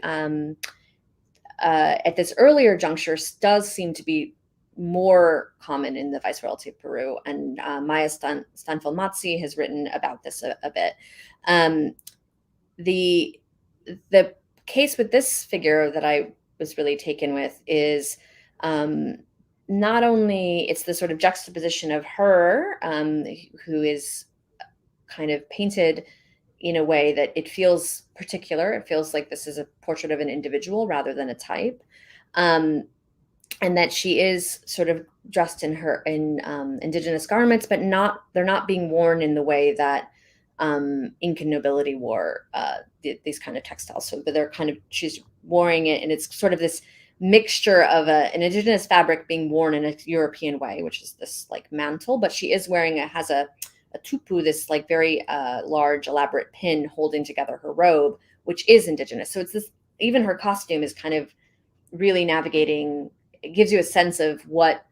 at this earlier juncture does seem to be more common in the Viceroyalty of Peru, and Maya Stanfel-Mazzi has written about this a bit. The case with this figure that I was really taken with is not only it's the sort of juxtaposition of her, who is kind of painted in a way that it feels particular. It feels like this is a portrait of an individual rather than a type. And that she is sort of dressed in indigenous garments, but they're not being worn in the way that Incan nobility wore these kind of textiles. So she's wearing it, and it's sort of this mixture of an indigenous fabric being worn in a European way, which is this like mantle, but she is has a tupu, this like very large, elaborate pin holding together her robe, which is indigenous. So it's this, even her costume is kind of really navigating. It gives you a sense of what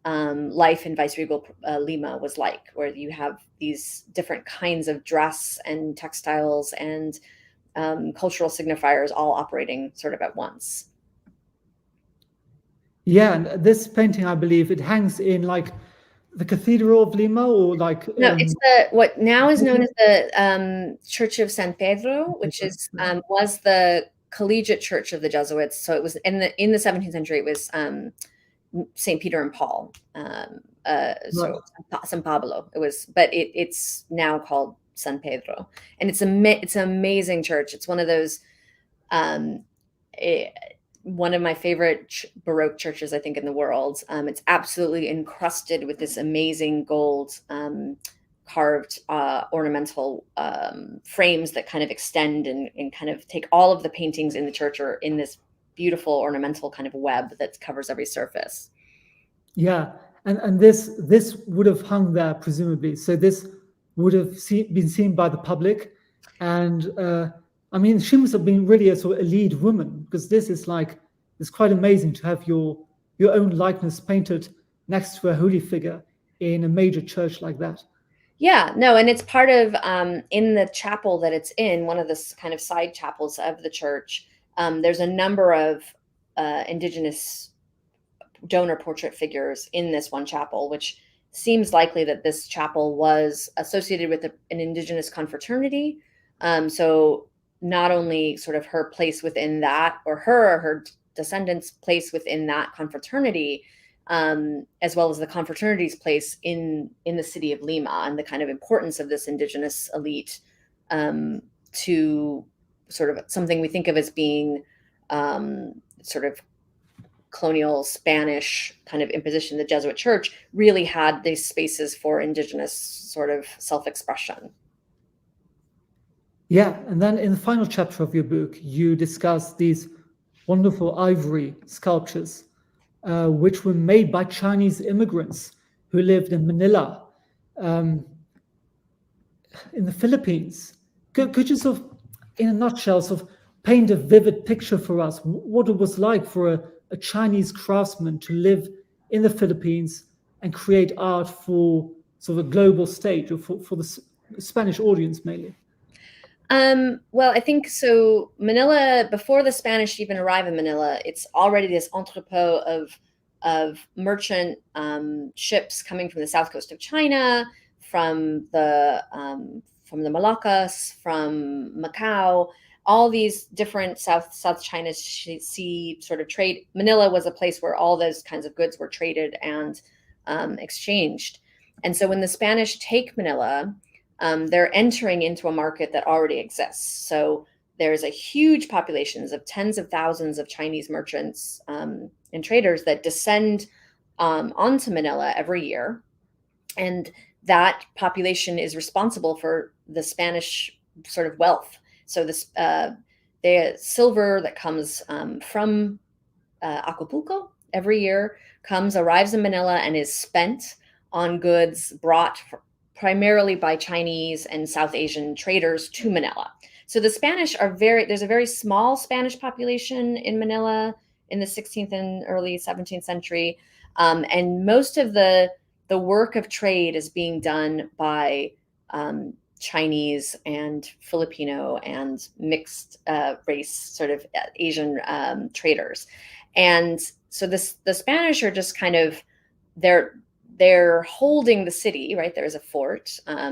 life in Viceregal Lima was like, where you have these different kinds of dress and textiles and cultural signifiers all operating sort of at once. Yeah, and this painting, I believe, it hangs in like the Cathedral of Lima, or like no, it's what now is known as the Church of San Pedro, which was the collegiate church of the Jesuits. So it was in the 17th century. It was St. Peter and Paul, so San Pablo. It was, but it's now called San Pedro, and it's an amazing church. It's one of those. One of my favorite Baroque churches, I think, in the world. It's absolutely encrusted with this amazing gold carved ornamental frames that kind of extend and kind of take all of the paintings in the church or in this beautiful ornamental kind of web that covers every surface. Yeah, and this would have hung there presumably. So this would have been seen by the public, and I mean, she must have been really a sort of a lead woman, because this is like, it's quite amazing to have your own likeness painted next to a holy figure in a major church like that. Yeah, no, and it's part of in the chapel that it's in, one of the kind of side chapels of the church. There's a number of indigenous donor portrait figures in this one chapel, which seems likely that this chapel was associated with an indigenous confraternity. So not only sort of her place within that, or her descendants' place within that confraternity, as well as the confraternity's place in the city of Lima, and the kind of importance of this indigenous elite to sort of something we think of as being sort of colonial Spanish kind of imposition. The Jesuit church really had these spaces for indigenous sort of self-expression. Yeah, and then in the final chapter of your book, you discuss these wonderful ivory sculptures, which were made by Chinese immigrants who lived in Manila, in the Philippines. Could you sort of, in a nutshell, sort of paint a vivid picture for us what it was like for a Chinese craftsman to live in the Philippines and create art for sort of a global stage, or for Spanish audience mainly? Well, I think so. Manila, before the Spanish even arrive in Manila, it's already this entrepot of merchant ships coming from the south coast of China, from the Moluccas, from Macau, all these different South China Sea sort of trade. Manila was a place where all those kinds of goods were traded and exchanged. And so when the Spanish take Manila, they're entering into a market that already exists. So there's a huge populations of tens of thousands of Chinese merchants and traders that descend onto Manila every year. And that population is responsible for the Spanish sort of wealth. So this the silver that comes from Acapulco every year arrives in Manila and is spent on goods brought primarily by Chinese and South Asian traders to Manila. So the Spanish there's a very small Spanish population in Manila in the 16th and early 17th century. And most of the work of trade is being done by Chinese and Filipino and mixed race sort of Asian traders. And so the Spanish are just kind of, they're holding the city, right? There's a fort. I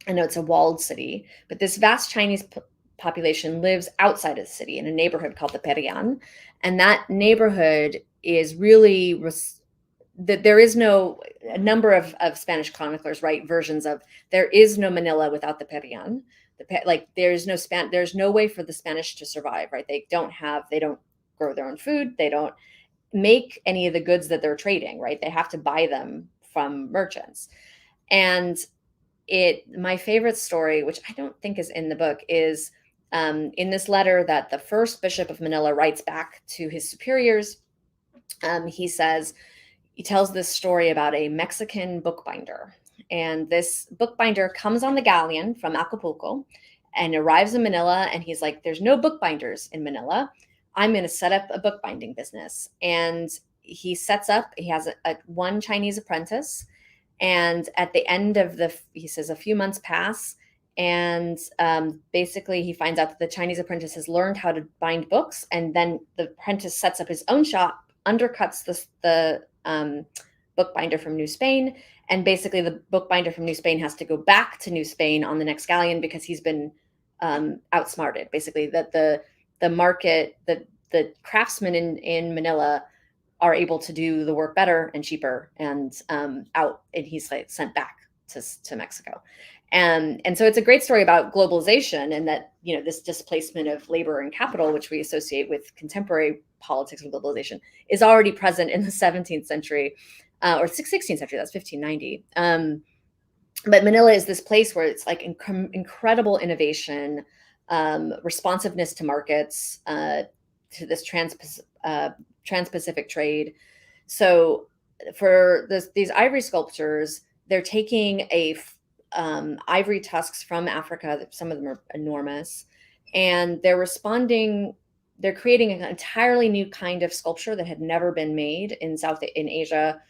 know it's a walled city, but this vast Chinese population lives outside of the city in a neighborhood called the Perian. And that neighborhood is really, that there is a number of Spanish chroniclers write versions of, there is no Manila without the Perian. There's no way for the Spanish to survive, right? They don't grow their own food. They don't make any of the goods that they're trading, right? They have to buy them from merchants. And my favorite story, which I don't think is in the book, is in this letter that the first bishop of Manila writes back to his superiors. He tells this story about a Mexican bookbinder. And this bookbinder comes on the galleon from Acapulco and arrives in Manila. And he's like, there's no bookbinders in Manila. I'm going to set up a bookbinding business. And he has one Chinese apprentice. And at the end of he says a few months pass. And basically he finds out that the Chinese apprentice has learned how to bind books. And then the apprentice sets up his own shop, undercuts the bookbinder from New Spain. And basically the bookbinder from New Spain has to go back to New Spain on the next galleon because he's been outsmarted. Basically that the market, the craftsmen in Manila are able to do the work better and cheaper and he's sent back to Mexico. And so it's a great story about globalization and that, this displacement of labor and capital, which we associate with contemporary politics and globalization, is already present in the 17th century or 16th century. That's 1590. But Manila is this place where it's like incredible innovation, responsiveness to markets, to this trans-Pacific trade. So for these ivory sculptures, they're taking ivory tusks from Africa. Some of them are enormous, and they're creating an entirely new kind of sculpture that had never been made in Asia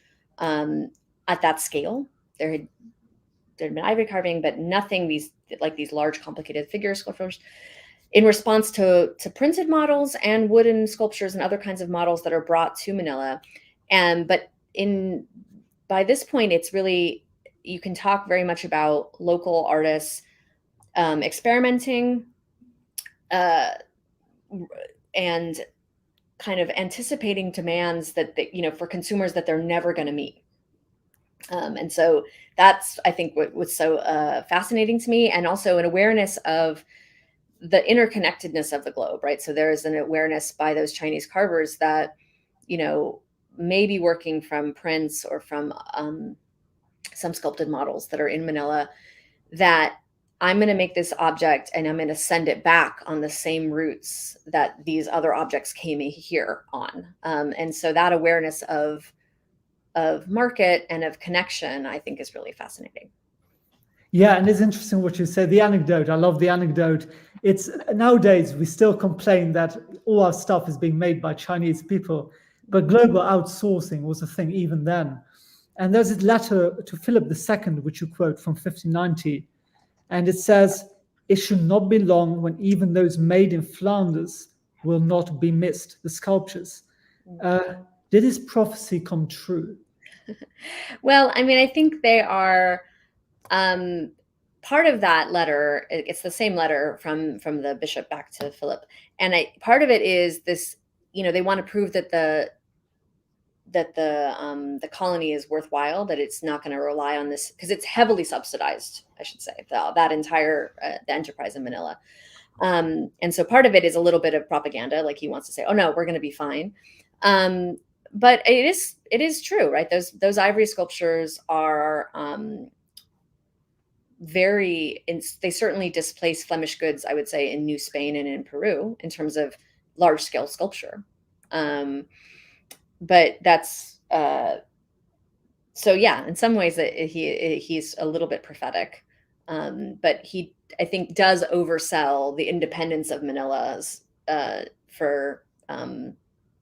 at that scale. There had been ivory carving, but nothing these large complicated figure sculptures, in response to printed models and wooden sculptures and other kinds of models that are brought to Manila. But by this point, it's really, you can talk very much about local artists experimenting and kind of anticipating demands that for consumers that they're never going to meet. And so that's, I think, what was so fascinating to me, and also an awareness of the interconnectedness of the globe, right? So there is an awareness by those Chinese carvers that, maybe working from prints or from some sculpted models that are in Manila, that I'm going to make this object and I'm going to send it back on the same routes that these other objects came here on. And so that awareness of market and of connection, I think, is really fascinating. Yeah, and it's interesting what you said. The anecdote, I love the anecdote. It's nowadays we still complain that all our stuff is being made by Chinese people, but global outsourcing was a thing even then. And there's this letter to Philip II, which you quote, from 1590, And it says, it should not be long when even those made in Flanders will not be missed, the sculptures. Did this prophecy come true? Well, I mean, I think they are part of that letter. It's the same letter from the bishop back to Philip, and part of it is this. They want to prove that the colony is worthwhile, that it's not going to rely on this, because it's heavily subsidized, I should say, that entire the enterprise in Manila. And so part of it is a little bit of propaganda, like he wants to say, oh no, we're going to be fine. But it is true, right? Those ivory sculptures are they certainly displace Flemish goods, I would say, in New Spain and in Peru in terms of large scale sculpture. But that's so yeah, in some ways he's a little bit prophetic, but he, I think, does oversell the independence of Manila's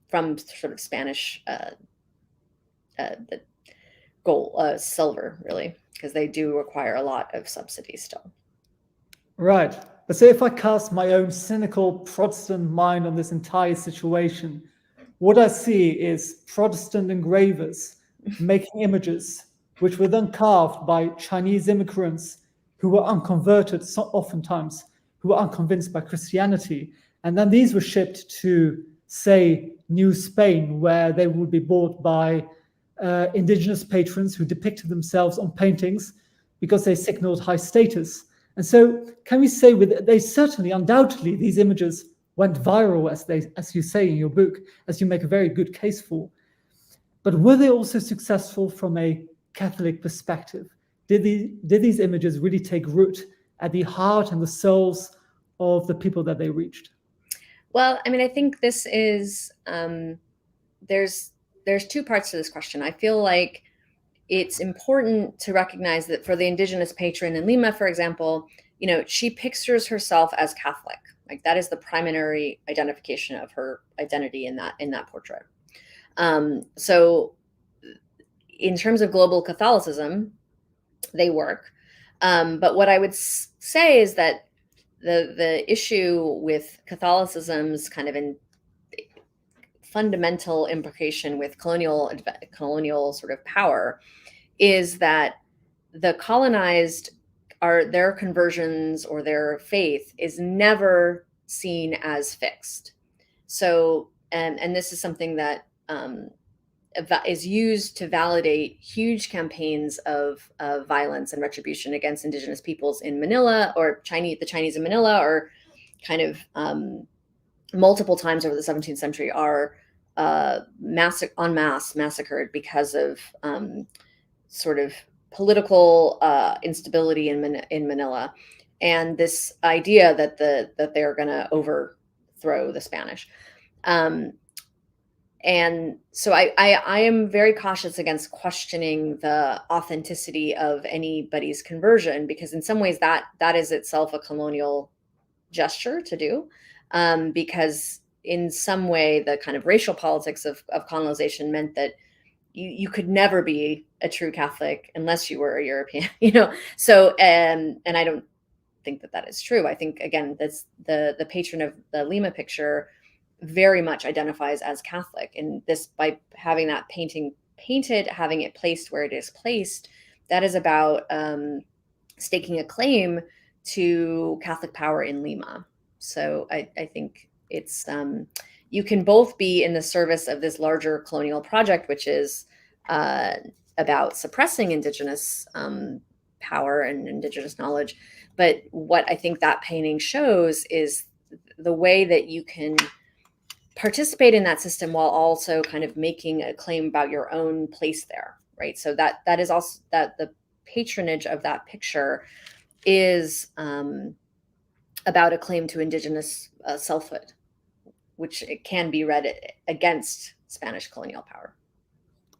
from sort of Spanish the gold, silver, really, because they do require a lot of subsidies still. Right. But say if I cast my own cynical Protestant mind on this entire situation, what I see is Protestant engravers making images which were then carved by Chinese immigrants who were unconverted, oftentimes, who were unconvinced by Christianity. And then these were shipped to, say, New Spain, where they would be bought by indigenous patrons who depicted themselves on paintings because they signaled high status. And so can we say they certainly, undoubtedly, these images went viral, as you say in your book, as you make a very good case for. But were they also successful from a Catholic perspective? Did these images really take root at the heart and the souls of the people that they reached? Well, I mean, I think this is there's two parts to this question. I feel like it's important to recognize that for the indigenous patron in Lima, for example, she pictures herself as Catholic. Like, that is the primary identification of her identity in that portrait. So in terms of global Catholicism, they work. But what I would say is that the issue with Catholicism's kind of fundamental implication with colonial sort of power is that the colonized their conversions or their faith is never seen as fixed. So, and this is something that is used to validate huge campaigns of violence and retribution against indigenous peoples in Manila, or the Chinese in Manila, or kind of multiple times over the 17th century are en masse massacred because of sort of political instability in Manila, and this idea that they're going to overthrow the Spanish. And so I am very cautious against questioning the authenticity of anybody's conversion, because in some ways that is itself a colonial gesture to do, because in some way the kind of racial politics of colonization meant that you could never be a true Catholic unless you were a European, So, and I don't think that is true. I think, again, that's the patron of the Lima picture very much identifies as Catholic, and this, by having that painting painted, having it placed where it is placed, that is about staking a claim to Catholic power in Lima. So I think it's you can both be in the service of this larger colonial project, which is about suppressing indigenous power and indigenous knowledge. But what I think that painting shows is the way that you can participate in that system while also kind of making a claim about your own place there, right? So that is also that the patronage of that picture is about a claim to indigenous selfhood, which it can be read against Spanish colonial power.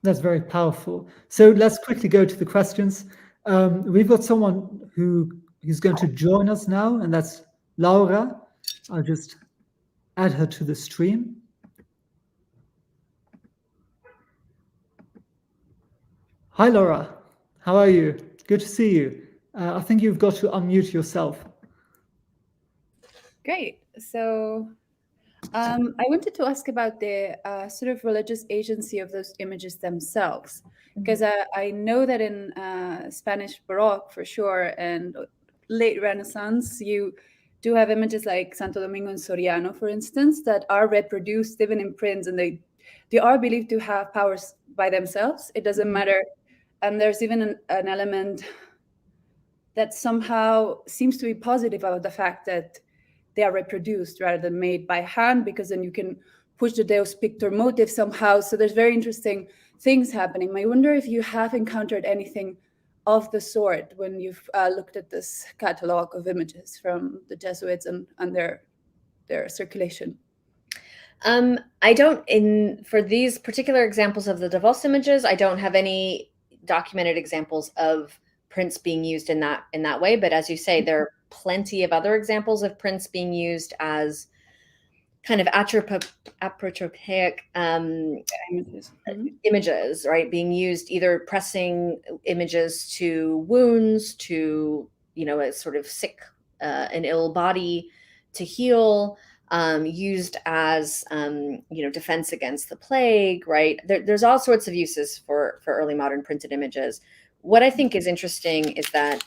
That's very powerful. So let's quickly go to the questions. We've got someone who's going to join us now, and that's Laura. I'll just add her to the stream. Hi, Laura. How are you? Good to see you. I think you've got to unmute yourself. Great. So I wanted to ask about the sort of religious agency of those images themselves, because I know that in Spanish Baroque, for sure, and late Renaissance, you do have images like Santo Domingo and Soriano, for instance, that are reproduced even in prints, and they are believed to have powers by themselves. It doesn't matter. And there's even an element that somehow seems to be positive about the fact that they are reproduced rather than made by hand, because then you can push the Deus Pictor motive somehow. So there's very interesting things happening. I wonder if you have encountered anything of the sort when you've looked at this catalog of images from the Jesuits and their circulation. I don't, for these particular examples of the DeVos images, I don't have any documented examples of prints being used in that way. But as you say, there are plenty of other examples of prints being used as kind of apotropaic images, right? Being used, either pressing images to wounds, to, a sort of sick, an ill body to heal, used as, defense against the plague, right? There's all sorts of uses for early modern printed images. What I think is interesting is that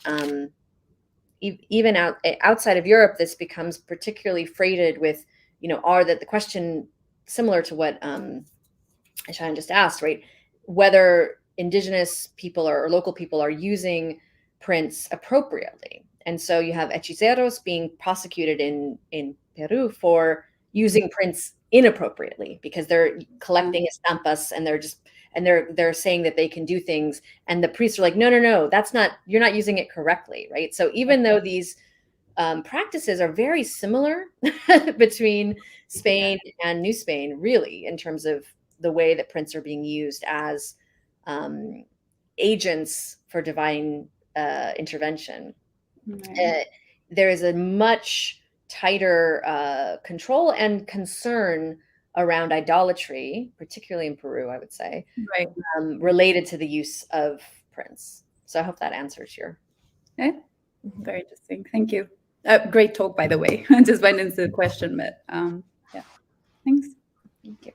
even outside of Europe, this becomes particularly freighted with, the question similar to what Shayan just asked, right? Whether indigenous people or local people are using prints appropriately. And so you have hechiceros being prosecuted in Peru for using prints inappropriately, because they're collecting estampas and they're saying that they can do things, and the priests are like, no, that's not, you're not using it correctly, right? So even though these practices are very similar between Spain and New Spain, really, in terms of the way that prints are being used as agents for divine intervention, there is a much tighter control and concern around idolatry, particularly in Peru, I would say, right, related to the use of prints. So I hope that answers your. Okay. Very interesting. Thank you. Great talk, by the way. I just went into the question, but yeah, thanks. Thank you.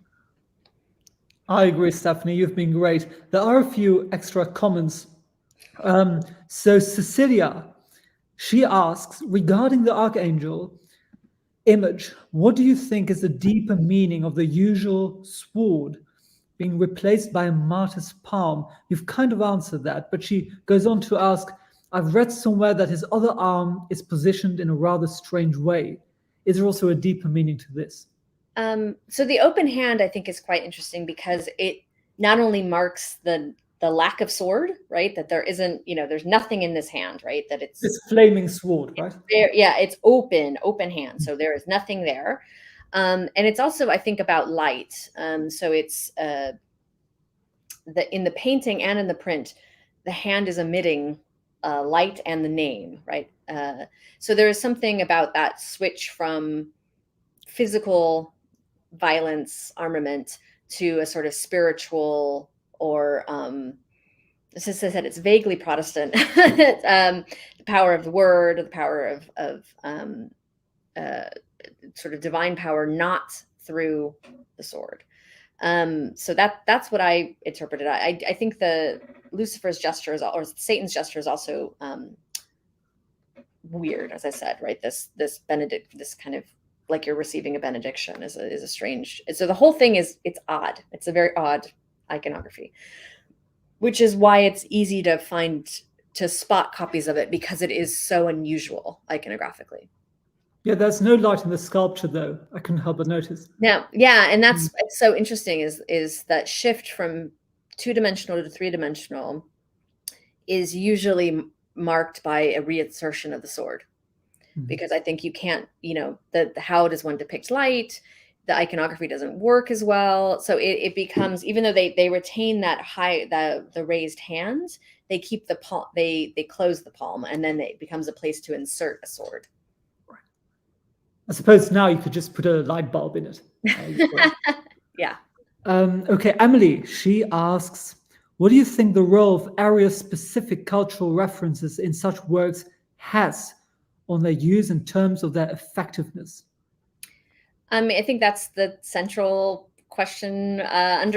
I agree, Stephanie. You've been great. There are a few extra comments. So Cecilia, she asks, regarding the Archangel image, what do you think is the deeper meaning of the usual sword being replaced by a martyr's palm? You've kind of answered that, but she goes on to ask, I've read somewhere that his other arm is positioned in a rather strange way. Is there also a deeper meaning to this? So the open hand, I think, is quite interesting, because it not only marks the lack of sword, right? That there isn't, there's nothing in this hand, right? That it's flaming sword, right? It's open hand. So there is nothing there. And it's also, I think, about light. So it's in the painting and in the print, the hand is emitting light and the name, right? So there is something about that switch from physical violence, armament, to a sort of spiritual, or as I said, it's vaguely Protestant, the power of the word, or the power of sort of divine power, not through the sword. So that's what I interpreted. I think the Lucifer's gesture or Satan's gesture is also weird, as I said, right? This kind of like you're receiving a benediction is a strange. So the whole thing it's odd. It's a very odd iconography, which is why it's easy to spot copies of it, because it is so unusual iconographically. Yeah, there's no light in the sculpture, though. I couldn't help but notice. Now, yeah, and that's it's so interesting is that shift from two-dimensional to three-dimensional is usually marked by a reassertion of the sword. Because I think you can't, how does one depict light? The iconography doesn't work as well. So it becomes, even though they retain that the raised hand, they keep the palm, they close the palm, and then it becomes a place to insert a sword. I suppose now you could just put a light bulb in it. Yeah. Okay, Emily, she asks, What do you think the role of area-specific cultural references in such works has on their use in terms of their effectiveness? I think that's the central question that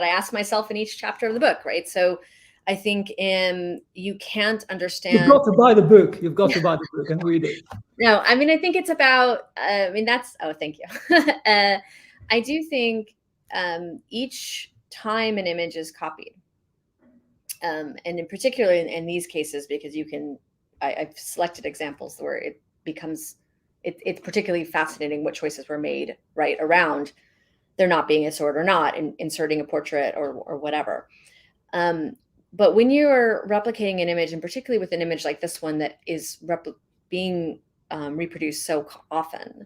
I ask myself in each chapter of the book, right? So I think you can't understand. You've got to buy the book. You've got to buy the book and read it. No, I mean, I think it's about, thank you. I do think each time an image is copied, and in particular in these cases, because I've selected examples where it becomes, it's particularly fascinating what choices were made right around there not being a sword or not, and inserting a portrait or whatever. But when you're replicating an image, and particularly with an image like this one that is being reproduced so often,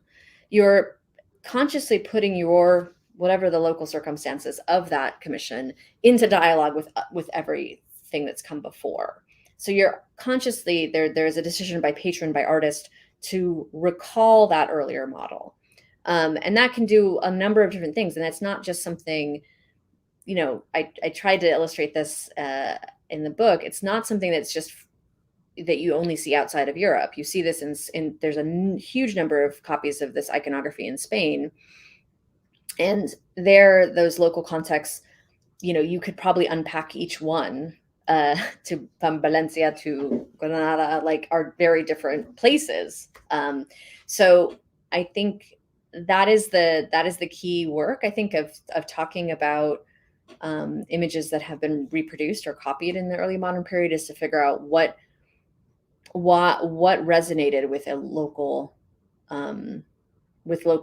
you're consciously putting your, whatever the local circumstances of that commission, into dialogue with everything that's come before. So you're consciously, there's a decision by patron, by artist, to recall that earlier model. And that can do a number of different things. And that's not just something, I tried to illustrate this in the book. It's not something that's just that you only see outside of Europe. You see this in there's a huge number of copies of this iconography in Spain. And those local contexts, you could probably unpack each one from Valencia to Granada, are very different places. So I think that is the key work, I think, of talking about images that have been reproduced or copied in the early modern period, is to figure out what resonated with local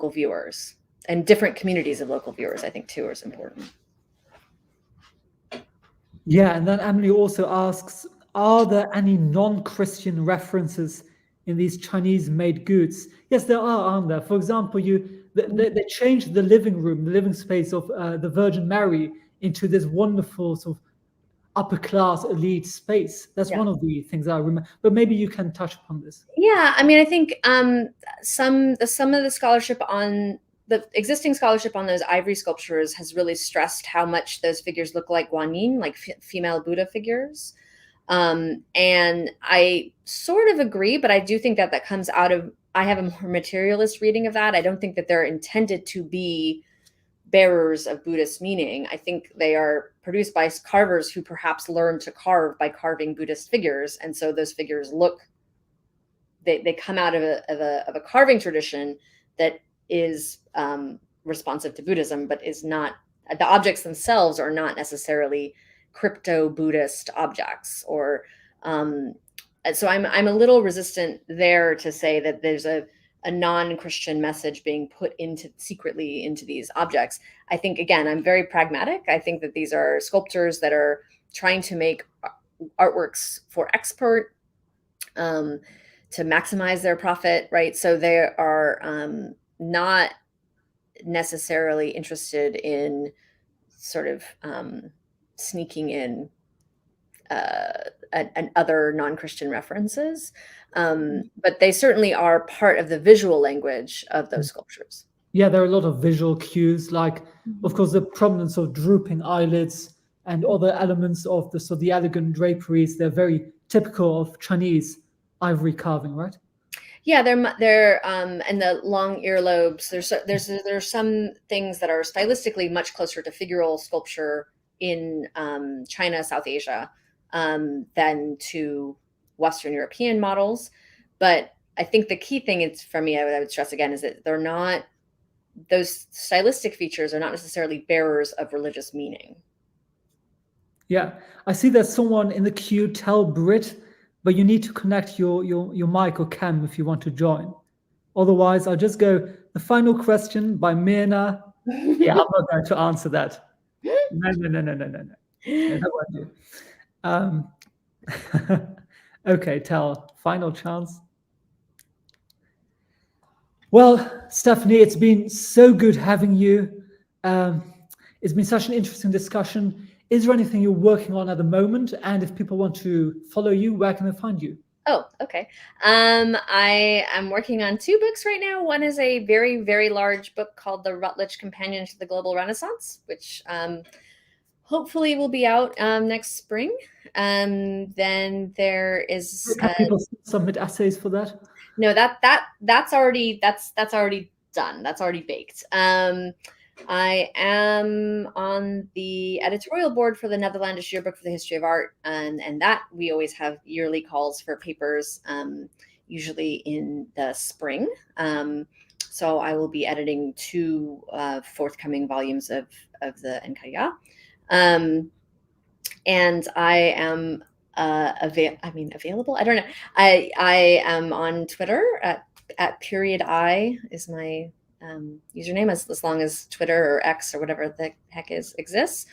viewers, and different communities of local viewers, I think, too, is important. Yeah, and then Emily also asks, are there any non-Christian references in these Chinese-made goods? Yes, there are, aren't there? For example, they changed the living space of the Virgin Mary into this wonderful sort of upper-class elite space. That's one of the things I remember. But maybe you can touch upon this. Yeah, I mean, I think some of the scholarship on the existing scholarship on those ivory sculptures has really stressed how much those figures look like Guanyin, like female Buddha figures. And I sort of agree, but I do think that comes out of, I have a more materialist reading of that. I don't think that they're intended to be bearers of Buddhist meaning. I think they are produced by carvers who perhaps learned to carve by carving Buddhist figures. And so those figures they come out of a carving tradition that is responsive to Buddhism, but is not, the objects themselves are not necessarily crypto-Buddhist objects. Or so I'm a little resistant there to say that there's a non-Christian message being put secretly into these objects. I think, again, I'm very pragmatic. I think that these are sculptors that are trying to make artworks for export, to maximize their profit, right? So they are not necessarily interested in sort of sneaking in other non-Christian references, but they certainly are part of the visual language of those sculptures. Yeah, there are a lot of visual cues, like, of course, the prominence of drooping eyelids and other elements of the elegant draperies. They're very typical of Chinese ivory carving, right? Yeah, they're and the long earlobes. There's some things that are stylistically much closer to figural sculpture in China, South Asia, than to Western European models. But I think the key thing is, for me, I would stress again, is that those stylistic features are not necessarily bearers of religious meaning. Yeah, I see there's someone in the queue. Tell Brit, but you need to connect your mic or cam if you want to join. Otherwise, I'll just go. The final question by Mirna. Yeah, I'm not going to answer that. No. That won't do. Okay, Tell. Final chance. Well, Stephanie, it's been so good having you. It's been such an interesting discussion. Is there anything you're working on at the moment? And if people want to follow you, where can they find you? Oh, okay. I am working on 2 books right now. One is a very, very large book called The Routledge Companion to the Global Renaissance, which hopefully will be out next spring. Then there is Can people submit essays for that? no, that's already done. That's already baked. I am on the editorial board for the Netherlandish Yearbook for the History of Art, and that we always have yearly calls for papers, usually in the spring. So I will be editing 2 forthcoming volumes of the NKYA. And I am available. I don't know. I am on Twitter at period I is my username, as long as Twitter or X or whatever the heck exists.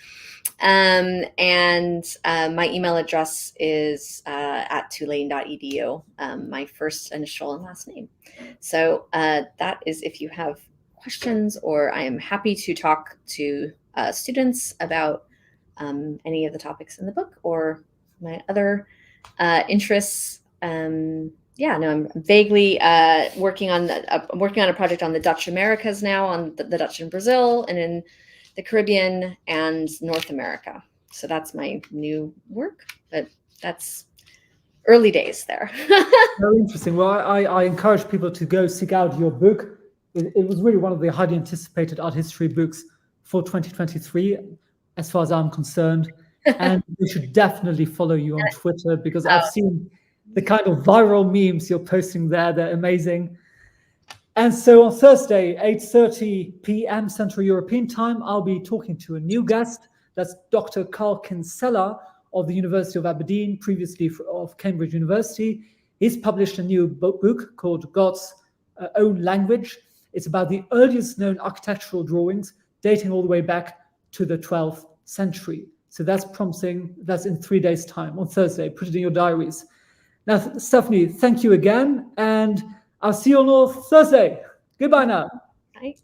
And my email address is at tulane.edu, my first initial and last name. So that is if you have questions, or I am happy to talk to students about any of the topics in the book or my other interests. I'm vaguely working on a project on the Dutch Americas now, on the Dutch in Brazil and in the Caribbean and North America. So that's my new work, but that's early days there. Very interesting. Well, I encourage people to go seek out your book. It was really one of the highly anticipated art history books for 2023, as far as I'm concerned. And we should definitely follow you on Twitter, because I've seen the kind of viral memes you're posting there. They're amazing. And so on Thursday, 8:30 p.m. Central European Time, I'll be talking to a new guest. That's Dr. Carl Kinsella of the University of Aberdeen, previously of Cambridge University. He's published a new book called God's Own Language. It's about the earliest known architectural drawings dating all the way back to the 12th century. So that's promising. That's in 3 days' time, on Thursday. Put it in your diaries. Now, Stephanie, thank you again, and I'll see you on Thursday. Goodbye now. Bye.